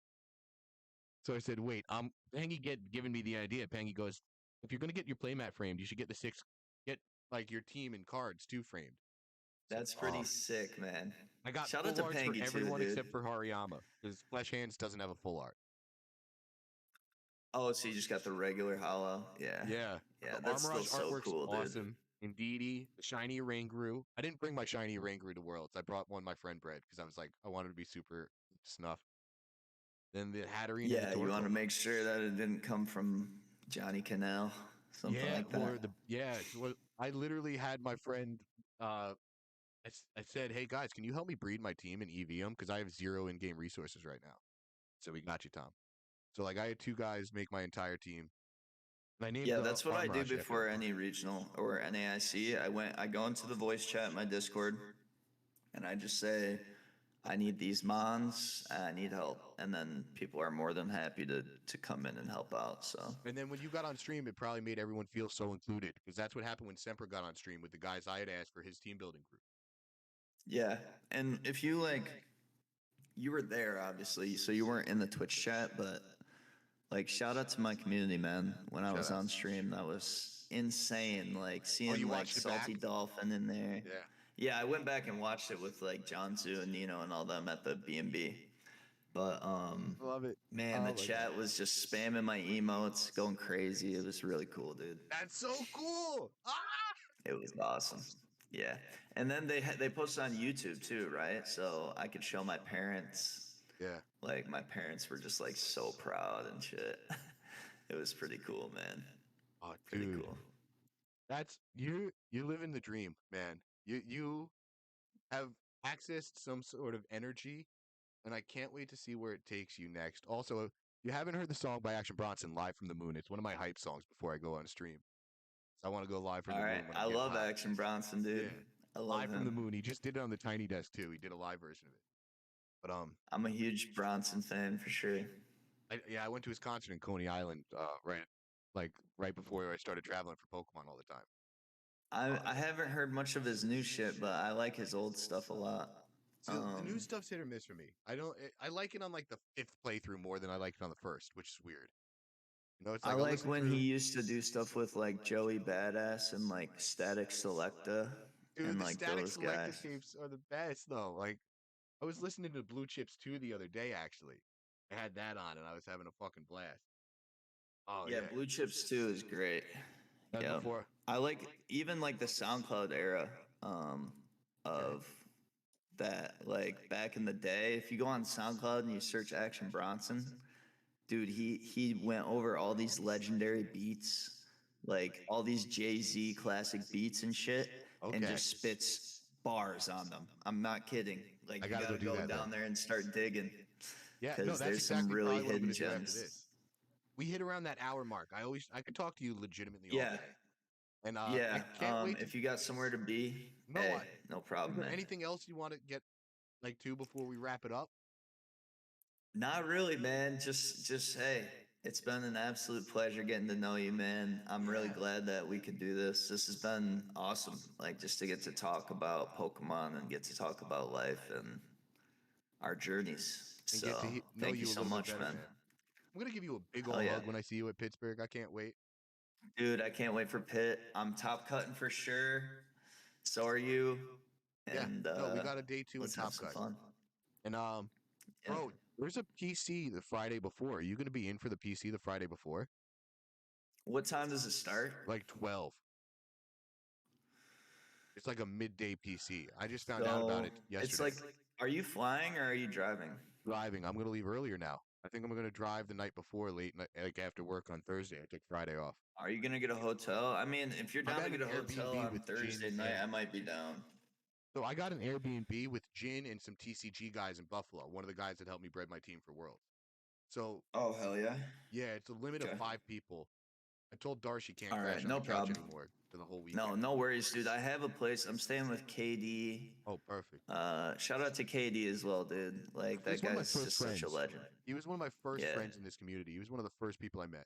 So I said, "Wait, Pangy giving me the idea." Pangy goes, "If you're gonna get your playmat framed, you should get the 6 get like your team and cards too framed." I said, That's pretty "Oh." sick, man. I got Shout out full to arts for Pangy too, everyone dude. except for Hariyama because Flesh Hands doesn't have a full art. Oh, so you just got the regular hollow? Yeah. Yeah, Yeah, the that's still Armirage so artwork's cool, dude. awesome. Indeedee, the shiny Ranguru. I didn't bring my shiny Ranguru to Worlds. I brought one my friend bred because I was like, I wanted to be super snuff. Then the Hatterene and the Yeah, you want Torkoal. to make sure that it didn't come from Johnny Canal, something Yeah, like that. or I literally had my friend. I said, hey guys, can you help me breed my team and EV them because I have 0 in-game resources right now. So we got you, Tom. So like I had 2 guys make my entire team. And I named Yeah, the that's what I do Armirage after before him. any regional or NAIC. I go into the voice chat in my Discord, and I just say, I need these mons, I need help, and then people are more than happy to come in and help out. So And then when you got on stream, it probably made everyone feel so included because that's what happened when Semper got on stream with the guys I had asked for his team building group. yeah, and if you like, you were there obviously, so you weren't in the Twitch chat, but like shout out to my community, man. When I Shout was out. on stream, that was insane. Like seeing you like watched it Salty back? Dolphin in there. Yeah. Yeah, I went back and watched it with like John Zoo and Nino and all them at the B&B. But Love it. man, the Oh my God. chat was just spamming my emotes, going crazy. It was really cool, dude. That's so cool. Ah! It was awesome. Yeah, and then they posted on YouTube too, right? So I could show my parents. Yeah. Like my parents were just like so proud and shit. It was pretty cool, man. Oh, Pretty dude. cool. That's you live in the dream, man. You have accessed some sort of energy, and I can't wait to see where it takes you next. Also, you haven't heard the song by Action Bronson, "Live from the Moon." It's one of my hype songs before I go on stream. So I want to go live from All the right, moon when I'm I getting love hot. Action Bronson, dude. Yeah, I love "Live from the him. Moon." He just did it on the Tiny Desk too. He did a live version of it. But I'm a huge Bronson fan for sure. I went to his concert in Coney Island, right before I started traveling for Pokemon all the time. I haven't heard much of his new shit, but I like his old stuff a lot. So the new stuff's hit or miss for me. I like it on like the 5th playthrough more than I like it on the first, which is weird. You know, it's I like I'll like listen when through. he used to do stuff with like Joey Badass and like Static Selecta Dude, and the like Static those Selector guys. tapes are the best though. Like I was listening to Blue Chips 2 the other day actually. I had that on and I was having a fucking blast. Oh Yeah, yeah. Blue Chips 2 is great. That Yeah. before. I like even like the SoundCloud era Okay. of that. Like back in the day, if you go on SoundCloud and you search Action Bronson, dude, he went over all these legendary beats, like all these Jay-Z classic beats and shit, and Okay. just spits bars on them. I'm not kidding. Like I you gotta gotta go do go that then. down there and start digging. Yeah, no, Because that's there's some exactly really probably what I'm hidden gonna do after gems. this. We hit around that hour mark. I could talk to you legitimately all Yeah. day. And Yeah. I can't wait to If you got somewhere to be, No, hey, no is problem, there man. anything else you want to get like to before we wrap it up? Not really, man. Just hey, it's been an absolute pleasure getting to know you, man. I'm really Yeah. glad that we could do this. This has been awesome. Like just to get to talk about Pokemon and get to talk about life and our journeys. And get to So know thank you you a so little bit much, better, man. man. I'm gonna give you a big Hell ol' yeah. hug when I see you at Pittsburgh. I can't wait. Dude, I can't wait for Pitt. I'm top cutting for sure. So are you. Yeah. And No, we got a day 2 in let's have Top some Cut. fun. And Yeah. bro, there's a PC the Friday before. Are you gonna be in for the PC the Friday before? What time does it start? Like 12. It's like a midday PC. I just found out about So it it's yesterday. like, are you flying or are you driving? Driving. I'm gonna leave earlier now. I think I'm gonna drive the night before, late night, like after work on Thursday. I took Friday off. Are you gonna get a hotel? I mean, if you're I down to got get an a hotel Airbnb on with Thursday Jin night, and I might be down. so I got an Airbnb with Jin and some TCG guys in Buffalo. One of the guys that helped me bread my team for Worlds. So Oh hell yeah. yeah, it's a limit of Okay. 5 people. I told Dar she can't All crash right, on no the couch problem. anymore for the whole No, weekend. no worries, dude. I have a place. I'm staying with KD. Oh, perfect. Shout out to KD as well, dude. Like He's that one of my guy's first just such a friends. legend. He was one of my first Yeah. friends in this community. He was one of the first people I met.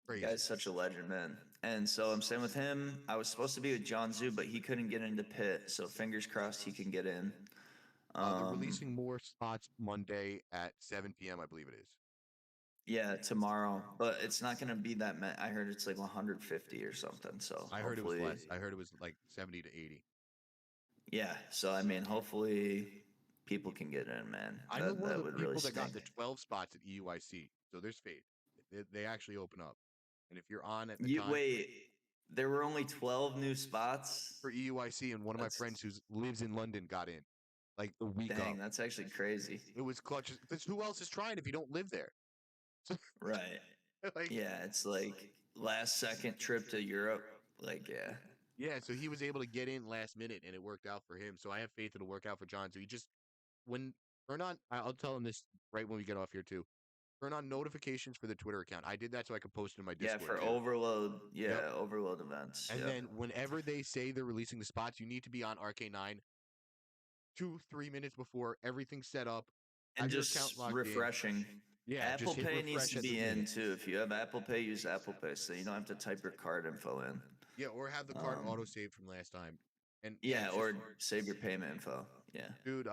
Guy's Crazy. such a legend, man. And so I'm staying with him. I was supposed to be with John Zoo, but he couldn't get into Pitt, so fingers crossed he can get in. They're releasing more spots Monday at 7 p.m. I believe it is. Yeah, tomorrow, but it's not gonna be that many. I heard it's like 150 or something. So I heard it was hopefully, less. I heard it was like 70 to 80. yeah. So I mean, hopefully people can get in, man. I know That one of that the would really people that got stink. the 12 spots at EUIC. So there's faith. They actually open up. And if you're on at the You time wait. There were only 12 new spots. for EUIC, and one of my That's friends who lives in London got in like the week dang. of. That's actually crazy. It was clutch. Because who else is trying if you don't live there? Right. Like, Yeah. It's like last second trip to Europe. Like yeah. yeah, so he was able to get in last minute and it worked out for him. So I have faith it'll work out for John. So he just, when, turn on, I'll tell him this right when we get off here too. Turn on notifications for the Twitter account. I did that so I could post it in my Yeah, Discord for too. overload. Yeah, Yep. overload events. And Yep. then whenever they say they're releasing the spots, you need to be on RK9 2-3 minutes before everything's set up. And Have your just account locked in. refreshing. Yeah, Apple just hit Pay needs refresh to at the be in beginning. too. If you have Apple Pay, use Apple Pay, so you don't have to type your card info in. Yeah, or have the card Um, auto saved from last time. And yeah, Yeah, it's or just, save your payment info. Yeah. dude,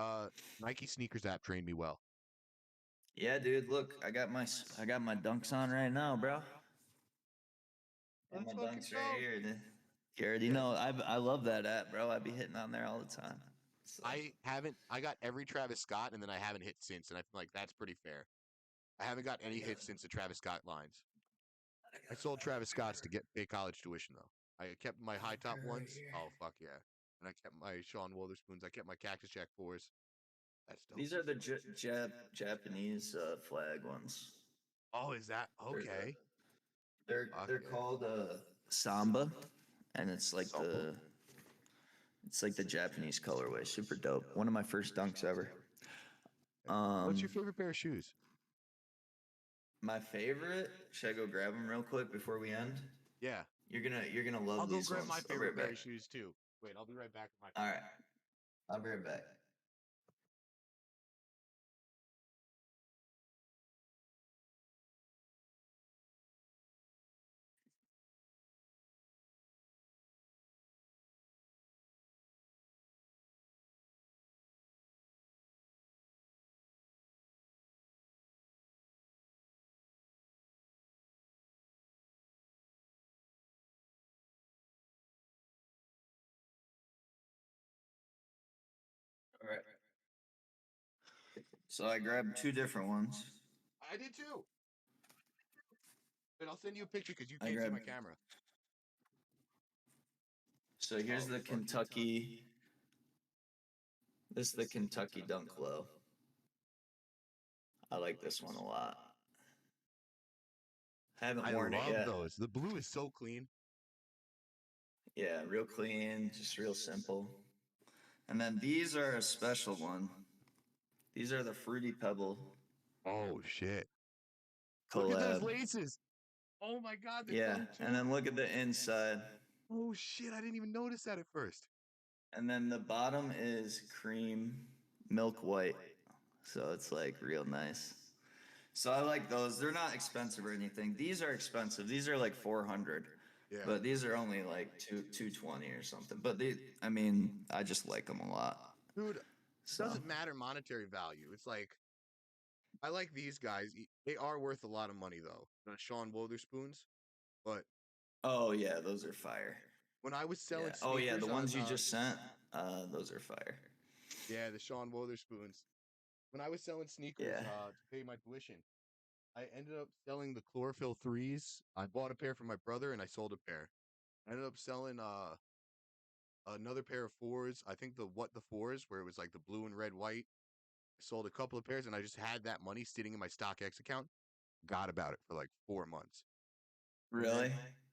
Nike sneakers app trained me well. Yeah, dude. Look, I got my dunks on right now, bro. Got Let's my fucking dunks right go. here. Dude. You already Yeah. know. I love that app, bro. I be hitting on there all the time. So. I got every Travis Scott and then I haven't hit since, and I feel like that's pretty fair. I haven't got any hits since the Travis Scott lines. I sold Travis Scott's to pay college tuition though. I kept my high top ones. Oh fuck yeah. And I kept my Sean Wotherspoons. I kept my Cactus Jack 4s. That's dope. These are the Japanese flag ones. Oh, is that okay? They're called Samba, and it's like Samba. the Japanese colorway. Super dope. One of my first dunks ever. What's your favorite pair of shoes? My favorite. Should I go grab them real quick before we end? Yeah. You're gonna love I'll go these grab ones. my I'll be favorite right pair back. of shoes too. Wait, I'll be right back with my All right, I'll be right back. All right. So I grabbed two different ones. I did too. But I'll send you a picture because you I can't see grabbed. my camera. So here's the Kentucky. This is the Kentucky Dunk Low. I like this one a lot. Haven't I worn it love yet. those. The blue is so clean. Yeah, real clean, just real simple. And then these are a special one. These are the Fruity Pebble Oh shit. collab. Look at those laces. Oh my god, they're Yeah, chrome too. and then look at the inside. Oh shit, I didn't even notice that at first. And then the bottom is cream milk white. so it's like real nice. So I like those. They're not expensive or anything. These are expensive. These are like 400, Yeah, but these are only like 220 or something. But I mean, I just like them a lot. dude. It So, doesn't matter monetary value. It's like I like these guys. They are worth a lot of money though. The Sean Wotherspoons. But oh yeah, those are fire. when I was selling Yeah. Oh yeah, the sneakers ones on, you just sent, those are fire. yeah, the Sean Wotherspoons. When I was selling sneakers Yeah. to pay my tuition, I ended up selling the chlorophyll threes. I bought a pair for my brother and I sold a pair. I ended up selling another pair of fours. I think the fours where it was like the blue and red white. I sold a couple of pairs and I just had that money sitting in my StockX account. Got about it for like 4 months. And then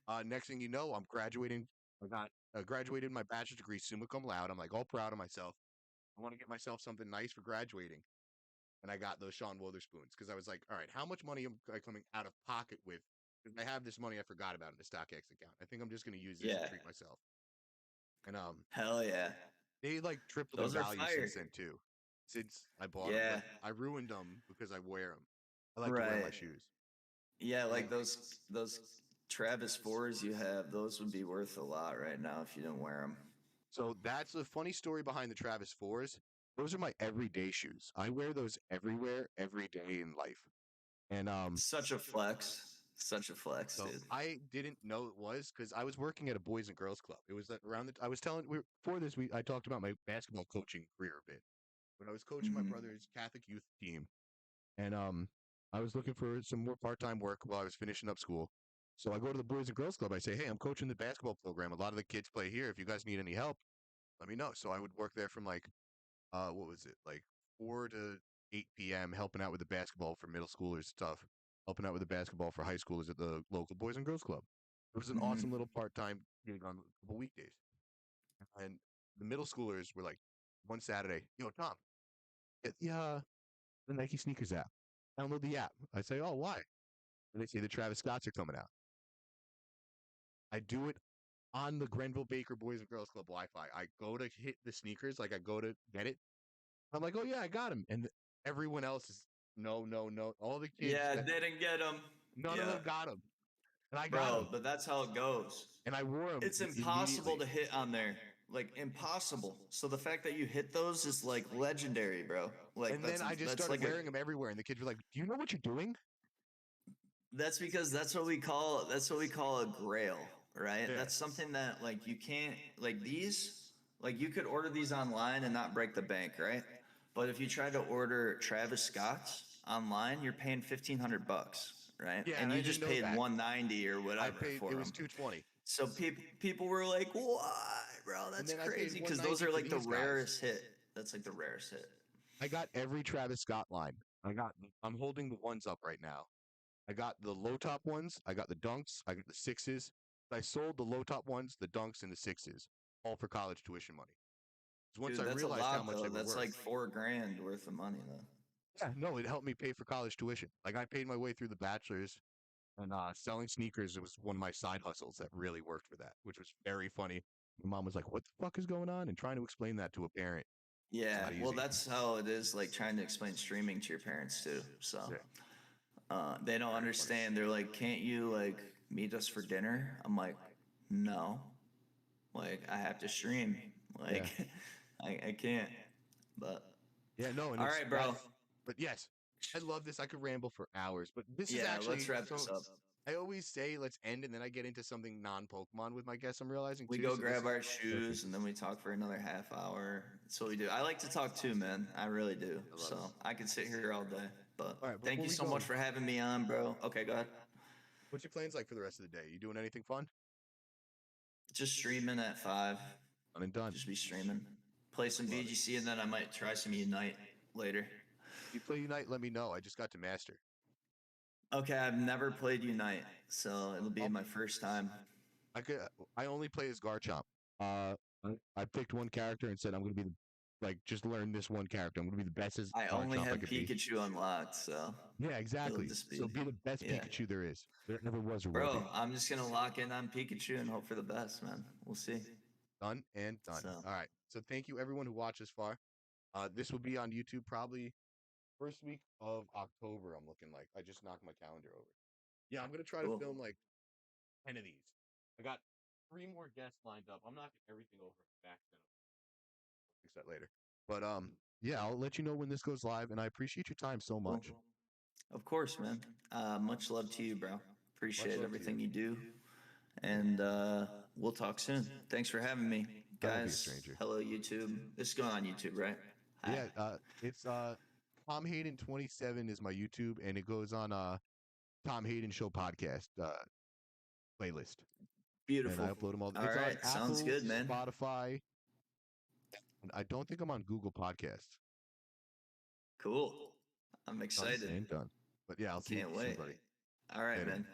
Really? next thing you know, I'm graduating. I got graduated my bachelor's degree summa cum laude. I'm like all proud of myself. I want to get myself something nice for graduating. And I got those Sean Wotherspoons because I was like, all right, how much money am I coming out of pocket with? Because I have this money I forgot about in the StockX account. I think I'm just going to use this and Yeah. treat myself. And Hell yeah. they like tripled in Those are value fire. since then too. Since I bought them, Yeah. but I ruined them because I wear them. I like to wear my Right. shoes. Yeah, And like then those Travis fours you have, those would be worth a lot right now if you didn't wear them. so that's the funny story behind the Travis fours. Those are my everyday shoes. I wear those everywhere, every day in life. And Such a flex. Such a flex, so dude. I didn't know it was because I was working at a boys and girls club. It was around the I was telling before this I talked about my basketball coaching career a bit. When I was coaching my Hmm. brother's Catholic youth team, and I was looking for some more part-time work while I was finishing up school. So I go to the boys and girls club. I say, "Hey, I'm coaching the basketball program. A lot of the kids play here. If you guys need any help, let me know." So I would work there from like what was it, like 4 to 8 p.m. helping out with the basketball for middle schoolers stuff, helping out with the basketball for high schoolers at the local boys and girls club. It was an Hmm. awesome little part-time gig on a couple weekdays. And the middle schoolers were like, one Saturday, yo, Tom, get the Nike sneakers app. Download the app. I say, oh, why? And they say the Travis Scotts are coming out. I do it on the Grenville Baker Boys and Girls Club Wi-Fi. I go to hit the sneakers, like I go to get it. I'm like, oh yeah, I got him. And everyone else is no, no, no. All the kids Yeah, that didn't get them. none of Yeah. them got him, and I got Bro, him, but that's how it goes. and I wore them It's impossible immediately. to hit on there. Like impossible. So the fact that you hit those is like legendary, bro. Like And then I just that's started like a wearing them everywhere, and the kids were like, "Do you know what you're doing?" that's because that's what we call a grail, right? Yeah, That's something that like you can't like these like you could order these online and not break the bank, right? But if you try to order Travis Scott's online, you're paying $1,500, right? yeah, and And I you didn't just know paid that. 190 or I whatever paid for it was them. 220, So people were like, "Why, bro? and That's then I paid crazy." Because those 190 are for like the these guys. rarest hit. That's like the rarest hit. I got every Travis Scott line. I'm holding the ones up right now. I got the low top ones. I got the dunks. I got the sixes. I sold the low top ones, the dunks, and the sixes, all for college tuition money. 'Cause once I Dude, that's a realized how lot much they though. were That's worth, like 4 grand worth of money though. yeah, no, it helped me pay for college tuition. Like I paid my way through the bachelor's, and selling sneakers was one of my side hustles that really worked for that, which was very funny. My mom was like, "What the fuck is going on?" And trying to explain that to a parent is Yeah, not well, easy. that's how it is. Like trying to explain streaming to your parents too. So Yeah, they don't very funny. understand. They're like, "Can't you like meet us for dinner?" I'm like, "No, like I have to stream. Yeah, Like I can't." But yeah, no, and all it's right, that. bro. But yes, I love this. I could ramble for hours, but this is Yeah, let's actually wrap this so. up. I always say let's end, and then I get into something non-Pokemon with my guests. I'm realizing We too. go So this grab is our perfect. shoes and then we talk for another half hour. That's what we do. I like to talk too, man. I really do. I love it. So I could sit here all day. But All right, thank before you we so much go, for having me on, bro. Okay, go ahead. what's your plans like for the rest of the day? You doing anything fun? Just streaming at 5. Done and done. Just be streaming. Play some Love it. BGC and then I might try some Unite later. If you play Unite, let me know. I just got to master. Okay, I've never played Unite, so it'll be I'll, my first time. I could. I only play as Garchomp. Uh, I picked one character and said I'm gonna be like just learn this one character. I'm gonna be the best as I only Garchomp I have could be. Pikachu unlocked, so Yeah, it'll exactly. just So be, be the best yeah. Pikachu there is. There ever was or will Bro, be. I'm just gonna lock in on Pikachu and hope for the best, man. We'll see. Done and done. So. All right. So thank you everyone who watched this far. This will be on YouTube probably first week of October. I'm looking like I just knocked my calendar over. Yeah, I'm gonna try to Cool. film like 10 of these. I got 3 more guests lined up. I'm knocking everything over back then. I'll fix that later. But yeah, I'll let you know when this goes live, and I appreciate your time so Cool. much. Of course, man. Much love to you, bro. Much Appreciate love to everything you. you do. And we'll talk soon. Thanks for having me. Don't be a Guys, stranger. hello, YouTube. This is going on YouTube, right? Hi. Yeah, it's Tom Hayden 27 is my YouTube, and it goes on Tom Hayden Show podcast playlist. And I Beautiful. upload them all. All It's on right. Sounds Apple, good, man. Spotify. And I don't think I'm on Google Podcasts. Cool. I'm Done, excited. ain't done. But yeah, I'll see you Can't soon, wait. buddy. All right, Later. man.